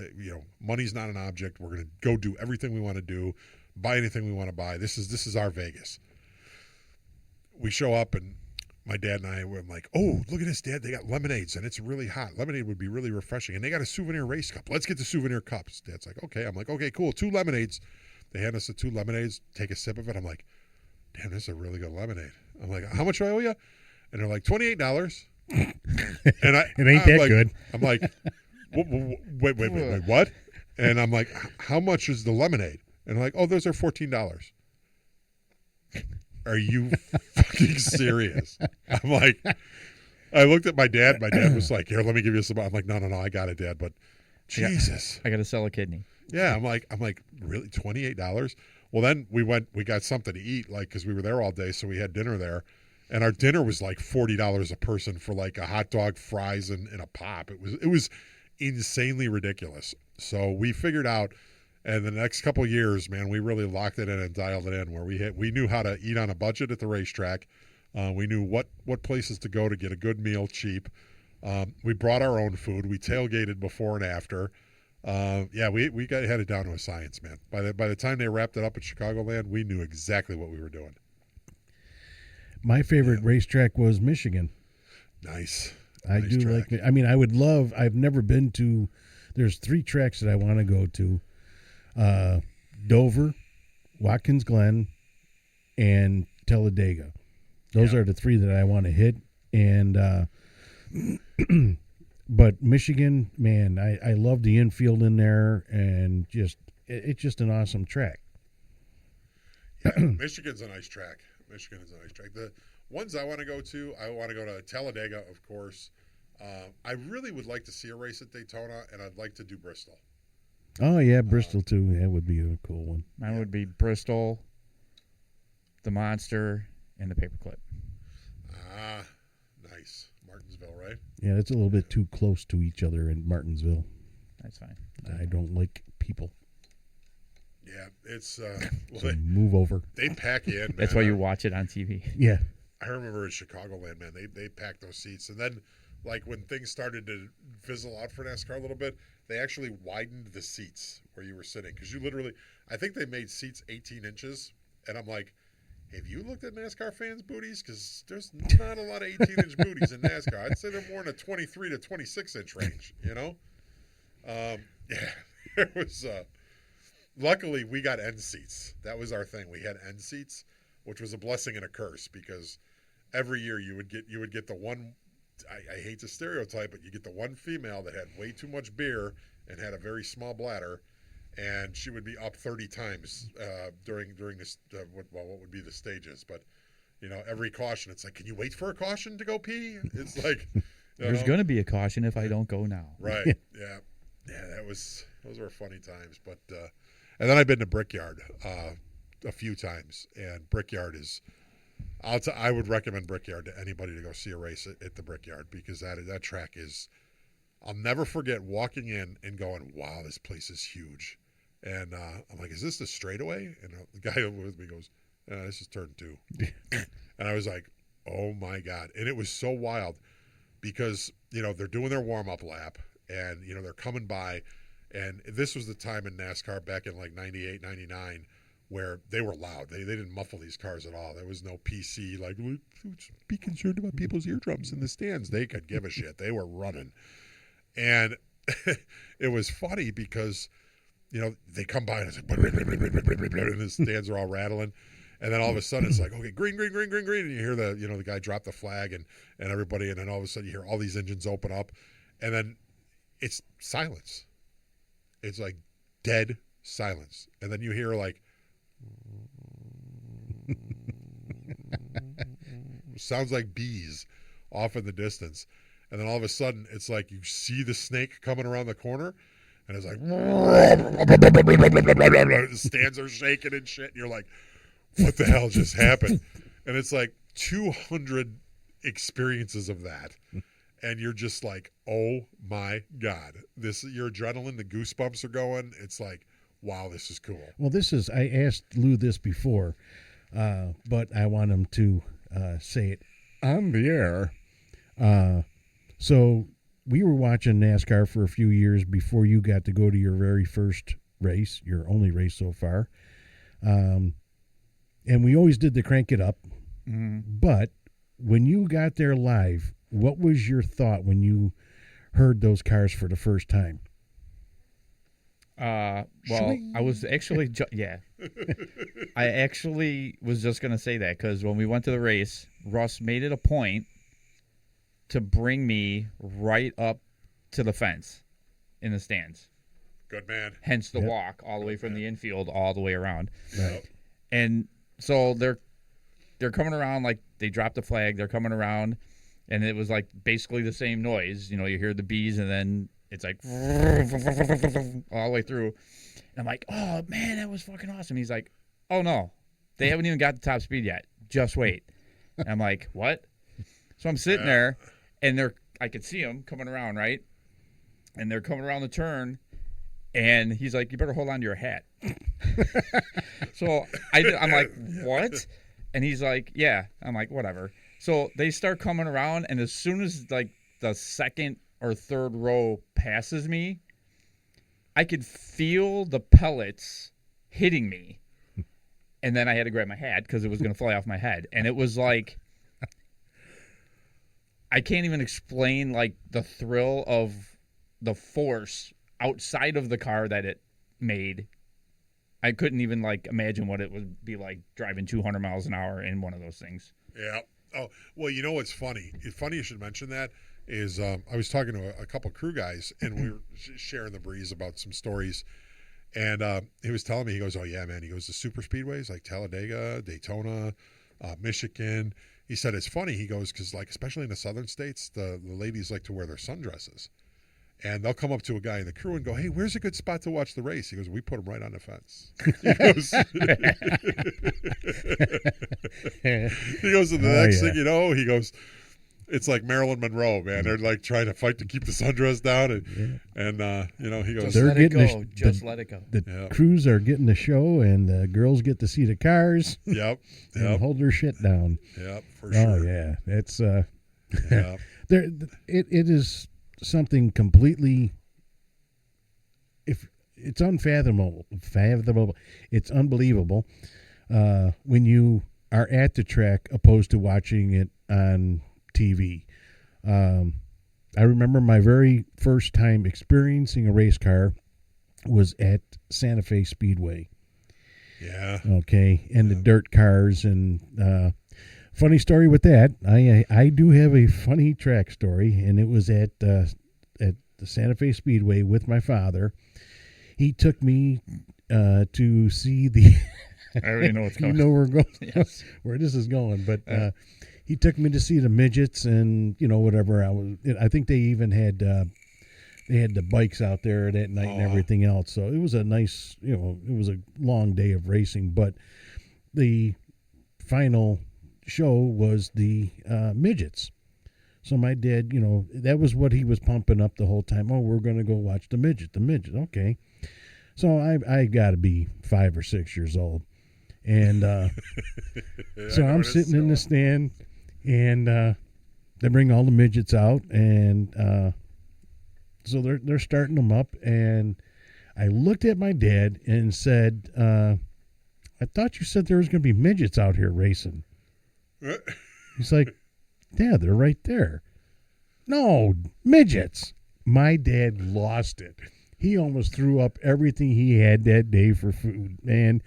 money's not an object. We're gonna go do everything we want to do, buy anything we want to buy. This is our Vegas. We show up, and my dad and I were like, oh, look at this, Dad. They got lemonades, and it's really hot. Lemonade would be really refreshing. And they got a souvenir race cup. Let's get the souvenir cups. Dad's like, okay. I'm like, okay, cool. 2 lemonades. They hand us the 2 lemonades, take a sip of it. I'm like, damn, this is a really good lemonade. I'm like, how much do I owe you? And they're like, $28. And it ain't I'm that like, good. I'm like, wait, what? And I'm like, how much is the lemonade? And they're like, oh, those are $14. Are you fucking serious? I'm like, I looked at my dad. My dad was like, here, let me give you some. I'm like, no, I got it, Dad. But Jesus. I got to sell a kidney. Yeah, I'm like, really, $28? Well, then we got something to eat, like, because we were there all day, so we had dinner there. And our dinner was like $40 a person for like a hot dog, fries, and a pop. It was insanely ridiculous. So we figured out, and the next couple of years, man, we really locked it in and dialed it in, where we knew how to eat on a budget at the racetrack. We knew what places to go to get a good meal cheap. We brought our own food. We tailgated before and after. We had it down to a science, man. By the time they wrapped it up at Chicagoland, we knew exactly what we were doing. My favorite racetrack was Michigan. Nice. I Nice do track. like. I mean, I've never been to. There's 3 tracks that I want to go to: Dover, Watkins Glen, and Talladega. Those are the 3 that I want to hit. And but Michigan, man, I love the infield in there, and it's just an awesome track. Yeah, Michigan's a nice track. The ones I want to go to Talladega, of course. I really would like to see a race at Daytona, and I'd like to do Bristol. Oh, yeah, Bristol, too. That would be a cool one. Mine would be Bristol, the Monster, and the Paperclip. Ah, nice. Martinsville, right? Yeah, it's a little bit too close to each other in Martinsville. That's fine. I don't like people. Yeah, it's So move over. they pack you in, man. That's why you watch it on TV. Yeah. I remember at Chicagoland, man, they packed those seats. And then, like, when things started to fizzle out for NASCAR a little bit, they actually widened the seats where you were sitting. Because you literally, I think they made seats 18 inches. And I'm like, have you looked at NASCAR fans' booties? Because there's not a lot of 18-inch booties in NASCAR. I'd say they're more in a 23 to 26-inch range, Yeah, it was... Luckily, we got end seats. That was our thing. We had end seats, which was a blessing and a curse, because every year you would get the one. I hate to stereotype, but you get the one female that had way too much beer and had a very small bladder, and she would be up 30 times during this what would be the stages. But every caution, it's like, can you wait for a caution to go pee? It's like There's going to be a caution if I don't go now. right. Yeah. Those were funny times, but. And then I've been to Brickyard a few times, and Brickyard is I would recommend Brickyard to anybody to go see a race at the Brickyard, because that track is, I'll never forget walking in and going, wow, this place is huge. And I'm like, is this the straightaway? And the guy with me goes, this is turn 2. And I was like, oh my God. And it was so wild, because, they're doing their warm-up lap, and, they're coming by. And this was the time in NASCAR back in like 98, 99, where they were loud. They didn't muffle these cars at all. There was no PC, like, be concerned about people's eardrums in the stands. They could give a shit. They were running. And it was funny because, they come by and it's like, and the stands are all rattling. And then all of a sudden it's like, okay, green, green, green, green, green. And you hear the guy drop the flag and everybody. And then all of a sudden you hear all these engines open up. And then it's silence. It's like dead silence. And then you hear like sounds like bees off in the distance. And then all of a sudden it's like you see the snake coming around the corner, and it's like the stands are shaking and shit. And you're like, what the hell just happened? and it's like 200 experiences of that. And you're just like, oh my God, your adrenaline, the goosebumps are going. It's like, wow, this is cool. Well, I asked Lou this before, but I want him to say it on the air. So we were watching NASCAR for a few years before you got to go to your very first race, your only race so far. And we always did the crank it up. Mm-hmm. But when you got there live, what was your thought when you heard those cars for the first time? Well, I was actually, I actually was just going to say that because when we went to the race, Russ made it a point to bring me right up to the fence in the stands. Good man. Hence the walk all the way from the infield all the way around. Right. And so they're coming around, like they dropped the flag, they're coming around, and it was like basically the same noise. You know, you hear the bees and then it's like all the way through. And I'm like, oh man, that was fucking awesome. He's like, oh no, they haven't even got the top speed yet. Just wait. And I'm like, what? So I'm sitting there, and I could see them coming around, right? And they're coming around the turn, and he's like, you better hold on to your hat. So I'm like, what? And he's like, yeah. I'm like, whatever. So they start coming around, and as soon as like the second or third row passes me, I could feel the pellets hitting me. And then I had to grab my hat because it was going to fly off my head. And it was like, I can't even explain like the thrill of the force outside of the car that it made. I couldn't even like imagine what it would be like driving 200 miles an hour in one of those things. Yeah. Oh, well, you know what's funny? It's funny you should mention that is I was talking to a couple crew guys, and we were sharing the breeze about some stories. And he was telling me, he goes, oh, yeah, man. He goes, the super speedways like Talladega, Daytona, Michigan. He said it's funny. He goes, because like especially in the southern states, the ladies like to wear their sundresses. And they'll come up to a guy in the crew and go, hey, where's a good spot to watch the race? He goes, we put them right on the fence. He goes, and the next thing you know, he goes, it's like Marilyn Monroe, man. They're like trying to fight to keep the sundress down. And you know, he goes, just let it go. Just let it go. The crews are getting the show, and the girls get to see the cars. Yep. And hold their shit down. Yep, for sure. Oh, yeah. It's, yeah. It is something completely, it's unfathomable. It's unbelievable when you are at the track opposed to watching it on TV. I remember my very first time experiencing a race car was at Santa Fe Speedway. Yeah. Okay, and the dirt cars, and funny story with that. I do have a funny track story, and it was at the Santa Fe Speedway with my father. He took me to see the. I already know what's going. You know where we're going. Yes. Where this is going, but he took me to see the midgets and whatever. I think they even had they had the bikes out there that night and everything else. So it was a nice, it was a long day of racing. But the final show was the midgets. So my dad, that was what he was pumping up the whole time. Oh, we're going to go watch the midget. Okay. So I got to be 5 or 6 years old. And so I'm sitting in the stand, and they bring all the midgets out, and so they're starting them up. And I looked at my dad and said, I thought you said there was going to be midgets out here racing. He's like, yeah, they're right there. No, midgets. My dad lost it. He almost threw up everything he had that day for food. And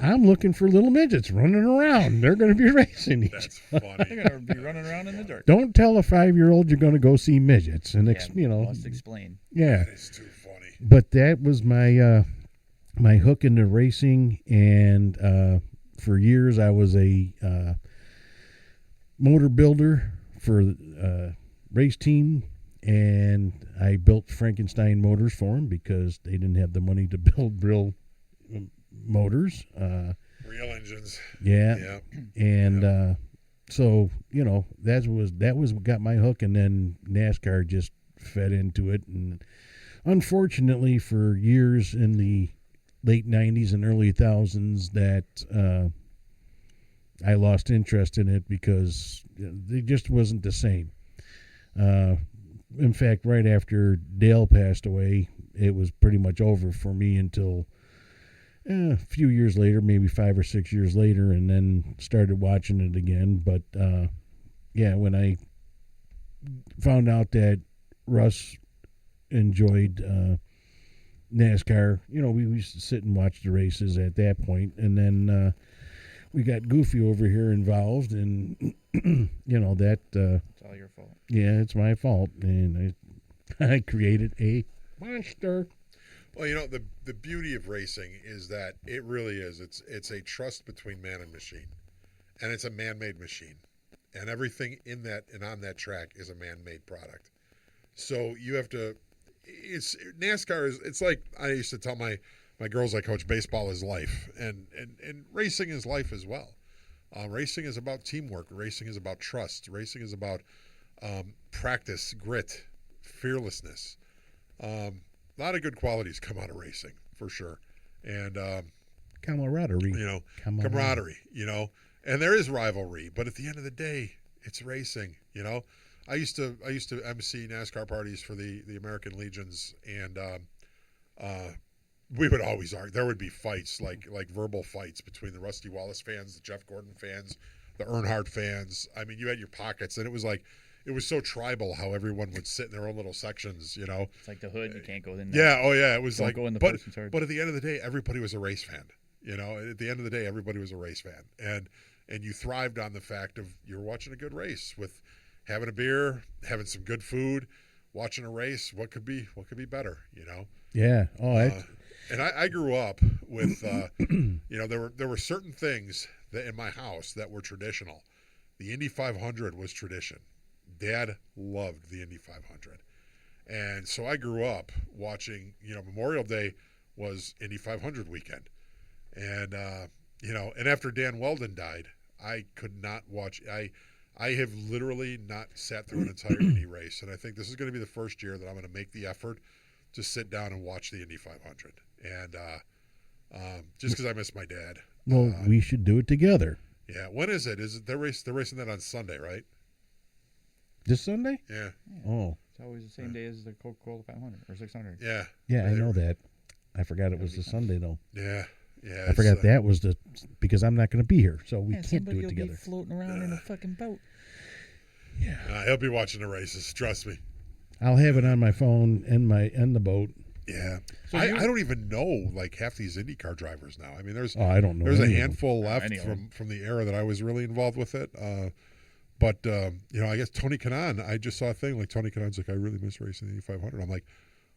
I'm looking for little midgets running around. They're going to be racing. That's funny. They're going to be running around in the dirt. Don't tell a 5-year-old you're going to go see midgets. And, must explain. Yeah. That is too funny. But that was my my hook into racing. And for years I was a motor builder for race team, and I built Frankenstein motors for them because they didn't have the money to build real motors. Real engines. Yeah. And so that was what got my hook, and then NASCAR just fed into it, and unfortunately for years in the late 90s and early thousands that I lost interest in it because it just wasn't the same. In fact, right after Dale passed away, it was pretty much over for me until a few years later, maybe 5 or 6 years later, and then started watching it again. But when I found out that Russ enjoyed NASCAR, we used to sit and watch the races at that point, and then we got Goofy over here involved, and that it's all your fault. Yeah, it's my fault, and I created a monster. Well, the beauty of racing is that it really is. It's a trust between man and machine, and it's a man-made machine, and everything in that and on that track is a man-made product. So you have to. NASCAR is. It's like I used to tell my girls I coach, baseball is life, and racing is life as well. Racing is about teamwork. Racing is about trust. Racing is about practice, grit, fearlessness. A lot of good qualities come out of racing, for sure. And camaraderie. Camaraderie, and there is rivalry, but at the end of the day, it's racing, I used to MC NASCAR parties for the American Legions, and we would always argue. There would be fights, like verbal fights between the Rusty Wallace fans, the Jeff Gordon fans, the Earnhardt fans. I mean, you had your pockets, and it was so tribal how everyone would sit in their own little sections, It's like the hood, you can't go in there. Yeah, oh yeah, it was Don't like, go in the but person's yard. at the end of the day, everybody was a race fan. At the end of the day, everybody was a race fan, and you thrived on the fact of you're watching a good race with having a beer, having some good food, watching a race. What could be better, Yeah. Oh, and I grew up with, there were certain things that in my house that were traditional. The Indy 500 was tradition. Dad loved the Indy 500. And so I grew up watching, Memorial Day was Indy 500 weekend. And, and after Dan Weldon died, I could not watch. I have literally not sat through an entire Indy race. And I think this is going to be the first year that I'm going to make the effort to sit down and watch the Indy 500. And just because I miss my dad. Well, we should do it together. Yeah. When is it? They're racing that on Sunday, right? This Sunday? Yeah. Oh. It's always the same day as the Coca-Cola 500 or 600. Yeah. Yeah, I know that. I forgot it was the Sunday, though. Yeah. Yeah. I forgot that was because I'm not going to be here, so we can't do it together. Be floating around in a fucking boat. Yeah. He'll be watching the races. Trust me. I'll have it on my phone and the boat. Yeah. So I don't even know half these IndyCar drivers now. I mean, I don't know. There's a handful left from the era that I was really involved with it. But I guess Tony Kanaan, I just saw a thing Tony Kanaan's I really miss racing the Indy 500. I'm like,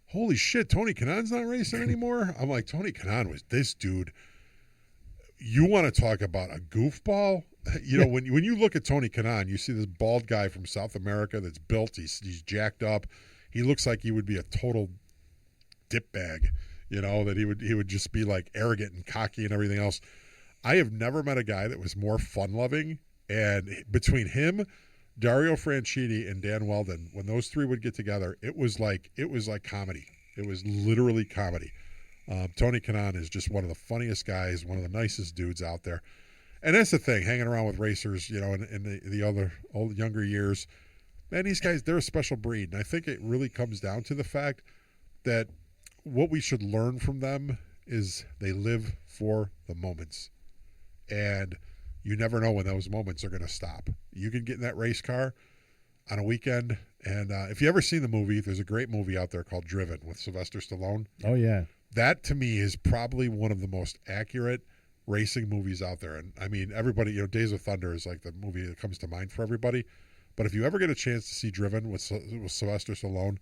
holy shit, Tony Kanaan's not racing anymore? I'm like, Tony Kanaan was this dude. You want to talk about a goofball? When you look at Tony Kanaan, you see this bald guy from South America that's built. He's jacked up. He looks like he would be a total dip bag, that he would just be arrogant and cocky and everything else. I have never met a guy that was more fun-loving. And between him, Dario Franchitti, and Dan Weldon, when those three would get together, it was like comedy. It was literally comedy. Tony Kanaan is just one of the funniest guys, one of the nicest dudes out there. And that's the thing, hanging around with racers, in the other old younger years. Man, these guys, they're a special breed. And I think it really comes down to the fact that what we should learn from them is they live for the moments. And you never know when those moments are going to stop. You can get in that race car on a weekend, and if you ever seen the movie, there's a great movie out there called Driven with Sylvester Stallone. Oh, yeah. That, to me, is probably one of the most accurate racing movies out there. And, I mean, everybody, Days of Thunder is the movie that comes to mind for everybody. But if you ever get a chance to see Driven with Sylvester Stallone,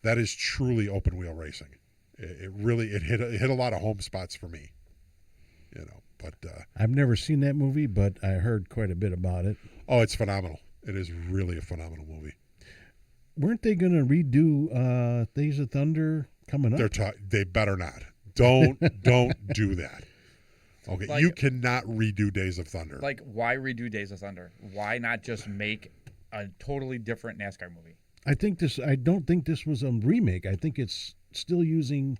that is truly open-wheel racing. It really hit a lot of home spots for me, But I've never seen that movie, but I heard quite a bit about it. Oh, it's phenomenal. It is really a phenomenal movie. Weren't they going to redo Days of Thunder coming up? They better not. Don't do that. Okay, Like- you cannot redo Days of Thunder. Like, why redo Days of Thunder? Why not just make a totally different NASCAR movie? I don't think this was a remake. I think it's still using,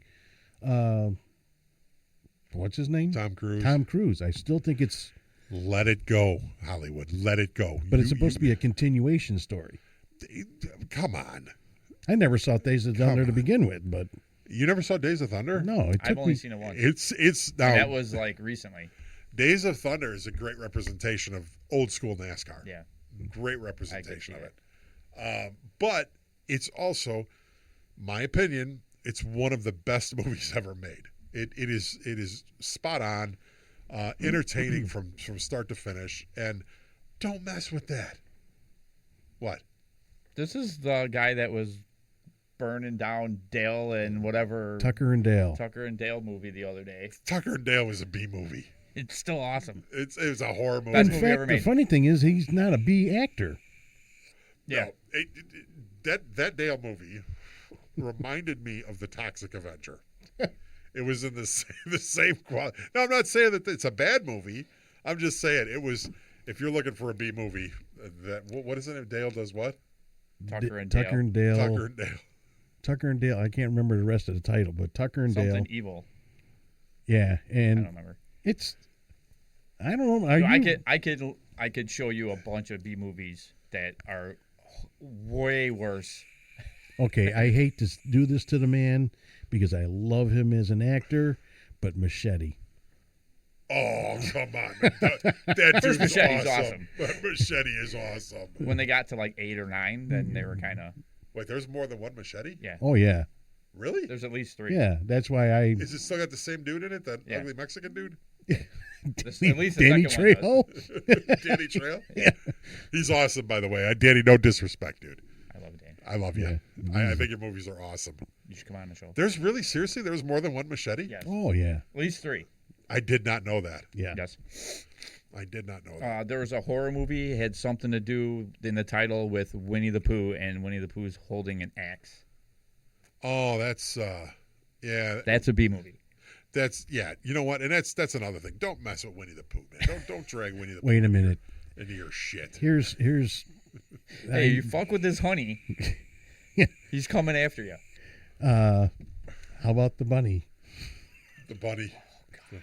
what's his name? Tom Cruise. Tom Cruise. I still think it's, Let it go, Hollywood. Let it go. but it's supposed to be a continuation story. Come on. I never saw Days of Thunder to begin with, but You never saw Days of Thunder? no, it I've took only me. seen it once. It's now And that was like recently. Days of Thunder is a great representation of old school NASCAR. Yeah. Great representation I of could it. But it's also, my opinion, it's one of the best movies ever made. It is spot on, entertaining from start to finish, and don't mess with that. What? This is the guy that was burning down Dale and whatever Tucker and Dale. Tucker and Dale movie the other day. Tucker and Dale was a B movie. It's still awesome. It was a horror movie. Best In movie fact, ever the made. funny thing is, he's not a B actor. Yeah. No, that Dale movie reminded me of The Toxic Avenger. It was in the same quality. Now, I'm not saying that it's a bad movie. I'm just saying it was. If you're looking for a B movie, what is it? Dale does what? Tucker and Tucker Dale. and Dale. Tucker and Dale. Tucker and Dale. I can't remember the rest of the title, but Tucker and Something Dale. evil. Yeah, I don't and remember. it's. I don't know. I could show you a bunch of B movies that are way worse. Okay, I hate to do this to the man because I love him as an actor, but Machete. Oh, come on. That dude's Machete's awesome. Machete is awesome. When they got to like 8 or 9, then they were kind of Wait, there's more than one Machete? yeah. Oh yeah, Really? There's at least 3. yeah. That's why I. Is it still got the same dude in it? That Yeah. ugly Mexican dude? At least the Danny second one Trejo. Danny Trail? Yeah. He's awesome, by the way. Danny, no disrespect, dude. I love Dan. I love you. Yeah. I think your movies are awesome. You should come on the show. There's really, seriously, there was more than one Machete? Yes. Oh yeah, At least 3. I did not know that. yeah. Yes. I did not know that. There was a horror movie. It had something to do in the title with Winnie the Pooh, and Winnie the Pooh's holding an axe. Oh, that's, yeah. That's a B movie. That's, yeah. You know what? And that's another thing. Don't mess with Winnie the Pooh, man. Don't drag Winnie the Pooh Wait a minute. into your shit. Here's. Hey, you fuck with this honey, he's coming after you. How about the bunny? The bunny. Oh God.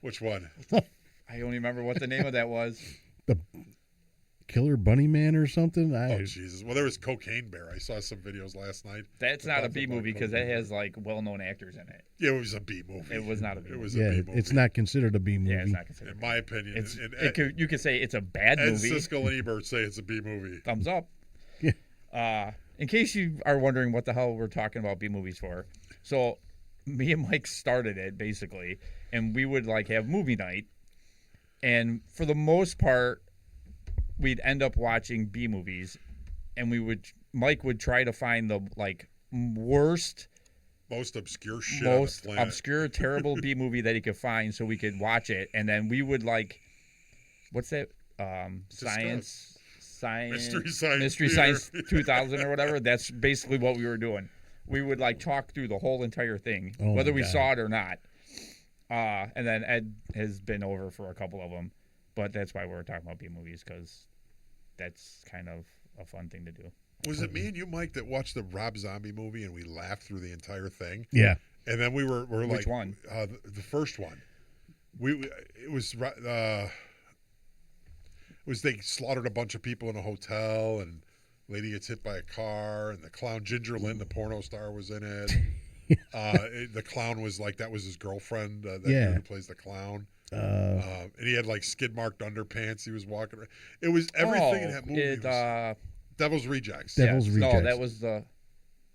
Which one? I don't remember what the name of that was. The Killer Bunny Man or something? Oh, Jesus. Well, there was Cocaine Bear. I saw some videos last night. That's not a About B the movie because Cocaine that has like well-known actors in it. Yeah, it was a B movie. It was not a B It movie. was yeah, a B movie. it's not considered a B movie. Yeah, it's not considered. In my opinion. It's, and you could say it's a bad Ed movie. Siskel and Ebert say it's a B movie. Thumbs up. Yeah. In case you are wondering what the hell we're talking about B movies for, so me and Mike started it basically, and we would like have movie night, and for the most part, we'd end up watching B movies, and Mike would try to find the like worst, Most obscure shit on most the planet. obscure, terrible B movie that he could find, so we could watch it, and then we would like, what's that? Science. Mystery Science Mystery Theater. Science 2000 or whatever. That's basically what we were doing. We would like talk through the whole entire thing, Oh, whether my we God. saw it or not. And then Ed has been over for a couple of them, but that's why we're talking about B movies because that's kind of a fun thing to do. Was it me and you, Mike, that watched the Rob Zombie movie and we laughed through the entire thing? Yeah. And then we're like, Which one? The first one. It was they slaughtered a bunch of people in a hotel and lady gets hit by a car and the clown Ginger Lynn, the porno star, was in it. The clown was like, that was his girlfriend. That dude who plays the clown. And he had like skid marked underpants. He was walking around. It was everything in that movie. Was Devil's Rejects. Devil's Rejects. No, that was the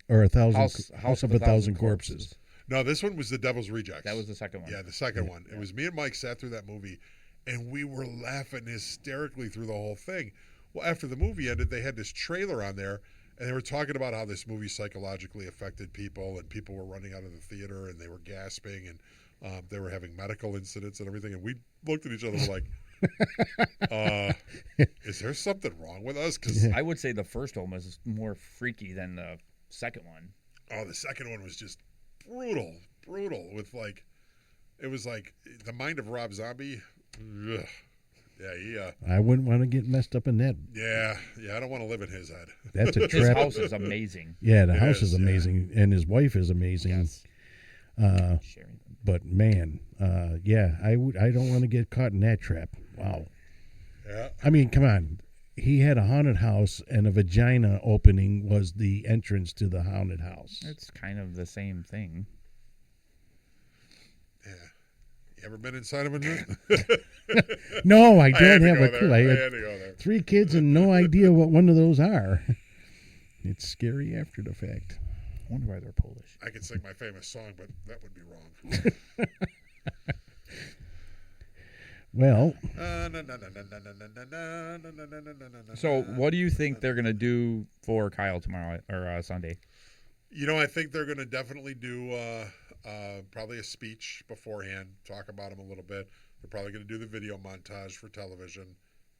Or House of a Thousand Corpses. No, this one was the Devil's Rejects. That was the second one. Yeah, the second one. It was me and Mike sat through that movie, and we were laughing hysterically through the whole thing. Well, after the movie ended, they had this trailer on there, and they were talking about how this movie psychologically affected people, and people were running out of the theater, and they were gasping, and they were having medical incidents and everything. And we looked at each other and were like, is there something wrong with us? Because I would say the first one was more freaky than the second one. the second one was just brutal with like It was like the mind of Rob Zombie. Ugh. Yeah, he. I wouldn't want to get messed up in that. Yeah. I don't want to live in his head. That's a His trap. house is amazing. Yeah, the It house is is, yeah. amazing, and his wife is amazing. Yes. Sharing. But man, yeah, I don't want to get caught in that trap. Wow. Yeah. I mean, come on. He had a haunted house, and a vagina opening was the entrance to the haunted house. It's kind of the same thing. Yeah. You ever been inside of a room? No, I I had don't to have go a clue. there. I I had had to go there. 3 kids and no idea what one of those are. It's scary after the fact. I wonder why they're Polish. I could sing my famous song, but that would be wrong. Well, So, what do you think they're gonna do for Kyle tomorrow or Sunday? You know, I think they're going to definitely do probably a speech beforehand, talk about him a little bit. They're probably going to do the video montage for television,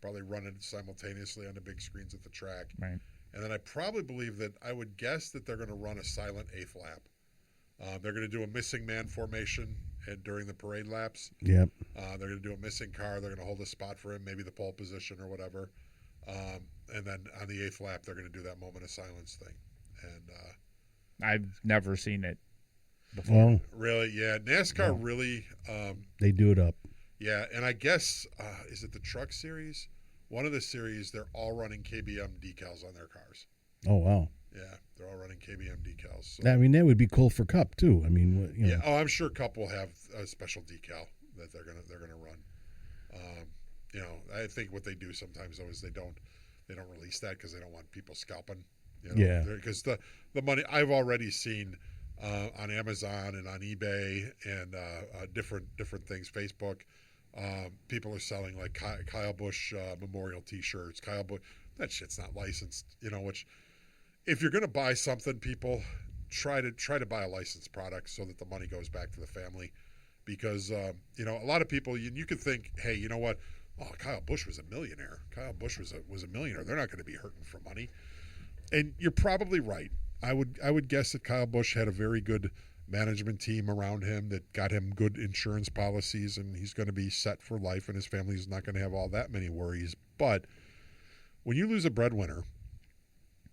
probably run it simultaneously on the big screens at the track. Right. And then I probably believe that I would guess that they're going to run a silent 8th lap. They're going to do a missing man formation during the parade laps. yep. They're going to do a missing car. They're going to hold a spot for him, maybe the pole position or whatever. And then on the 8th lap, they're going to do that moment of silence thing. And I've never seen it before. Well, really, yeah, NASCAR Yeah. really, they do it up. yeah. And I guess, is it the truck series? One of the series, they're all running KBM decals on their cars. Oh, wow. Yeah, they're all running KBM decals. So. I mean, that would be cool for Cup, too. I mean, you know. Yeah. Oh, I'm sure Cup will have a special decal that they're gonna run. You know, I think what they do sometimes though is they don't release that because they don't want people scalping. You know, Yeah. Because the money I've already seen on Amazon and on eBay and different things, Facebook. People are selling like Kyle Busch memorial T-shirts. Kyle Busch, that shit's not licensed. You know, which if you're going to buy something, people try to buy a licensed product so that the money goes back to the family, because you know, a lot of people you could think, hey, you know what? Oh, Kyle Busch was a millionaire. Kyle Busch was a millionaire. They're not going to be hurting for money, and you're probably right. I would guess that Kyle Busch had a very good management team around him that got him good insurance policies, and he's going to be set for life, and his family's not going to have all that many worries. But when you lose a breadwinner,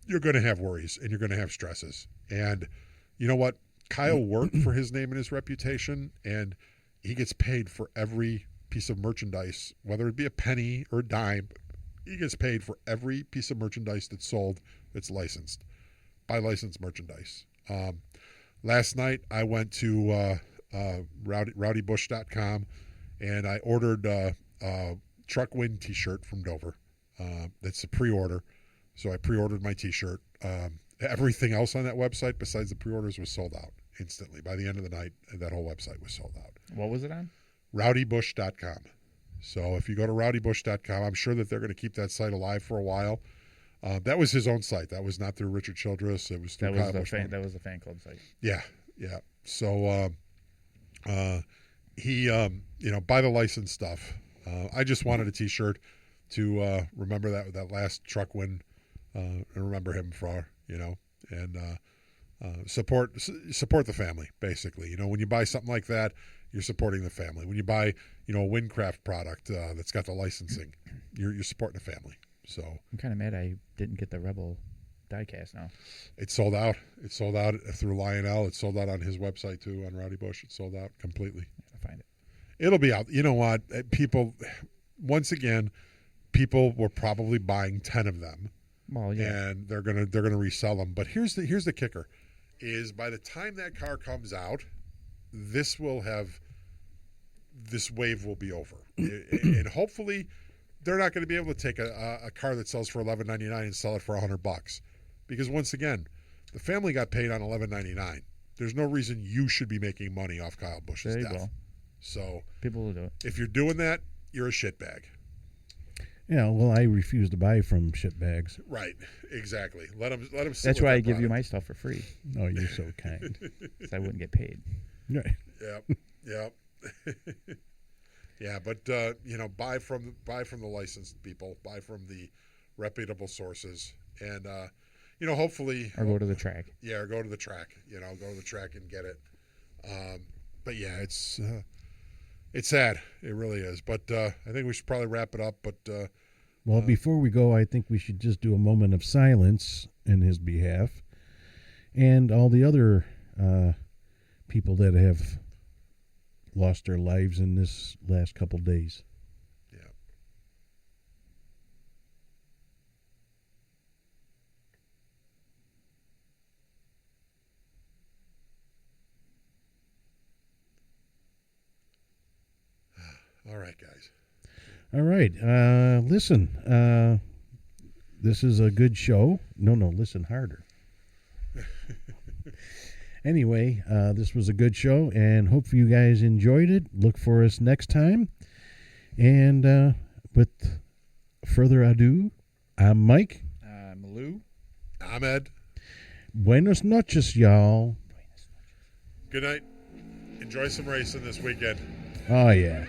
you're going to have worries and you're going to have stresses. And you know what? Kyle worked for his name and his reputation, and he gets paid for every piece of merchandise, whether it be a penny or a dime. He gets paid for every piece of merchandise that's sold that's licensed by licensed merchandise. Last night I went to rowdybush.com and I ordered a Truck Win t-shirt from Dover. That's a pre-order. So I pre-ordered my t-shirt. Everything else on that website besides the pre-orders was sold out instantly. By the end of the night, that whole website was sold out. What was it on? rowdybush.com. So if you go to rowdybush.com, I'm sure that they're going to keep that site alive for a while. That was his own site. That was not through Richard Childress. It was through Kyle Busch. That was the fan club site. Yeah. So he, you know, buy the license stuff. I just wanted a T-shirt to remember that last Truck Win and remember him for, you know, and support the family, basically. You know, when you buy something like that, you're supporting the family. When you buy, you know, a Windcraft product that's got the licensing, you're supporting the family. So I'm kind of mad I didn't get the Rebel diecast now. it's sold out. It's sold out through Lionel. It's sold out on his website too, on Rowdy Busch. It's sold out completely. I'll find it. It'll be out. You know what? People, once again, people were probably buying 10 of them. Well, yeah. And they're gonna resell them. But here's the kicker: is by the time that car comes out, this wave will be over, and hopefully they're not going to be able to take a car that sells for $11.99 and sell it for $100, because once again, the family got paid on $11.99. There's no reason you should be making money off Kyle Busch's There you death. go. So People will do it. if you're doing that, you're a shitbag. Yeah, well, I refuse to buy from shitbags. Right? Exactly. Let them. That's why I give you my stuff for free, Oh, you're so kind. because I wouldn't get paid. Right. Yep. Yeah, but you know, buy from the licensed people, buy from the reputable sources, and you know, hopefully, Or go to the track. yeah, or go to the track. You know, go to the track and get it. But yeah, it's It's sad. It really is. But I think we should probably wrap it up. But Well, before we go, I think we should just do a moment of silence in his behalf and all the other people that have lost their lives in this last couple days. yeah. All right, guys. All right. Listen, this is a good show. No, listen harder. Anyway, this was a good show, and hope you guys enjoyed it. Look for us next time. And with further ado, I'm Mike. I'm Lou. I'm Ed. Buenos noches, y'all. Good night. Enjoy some racing this weekend. Oh, yeah.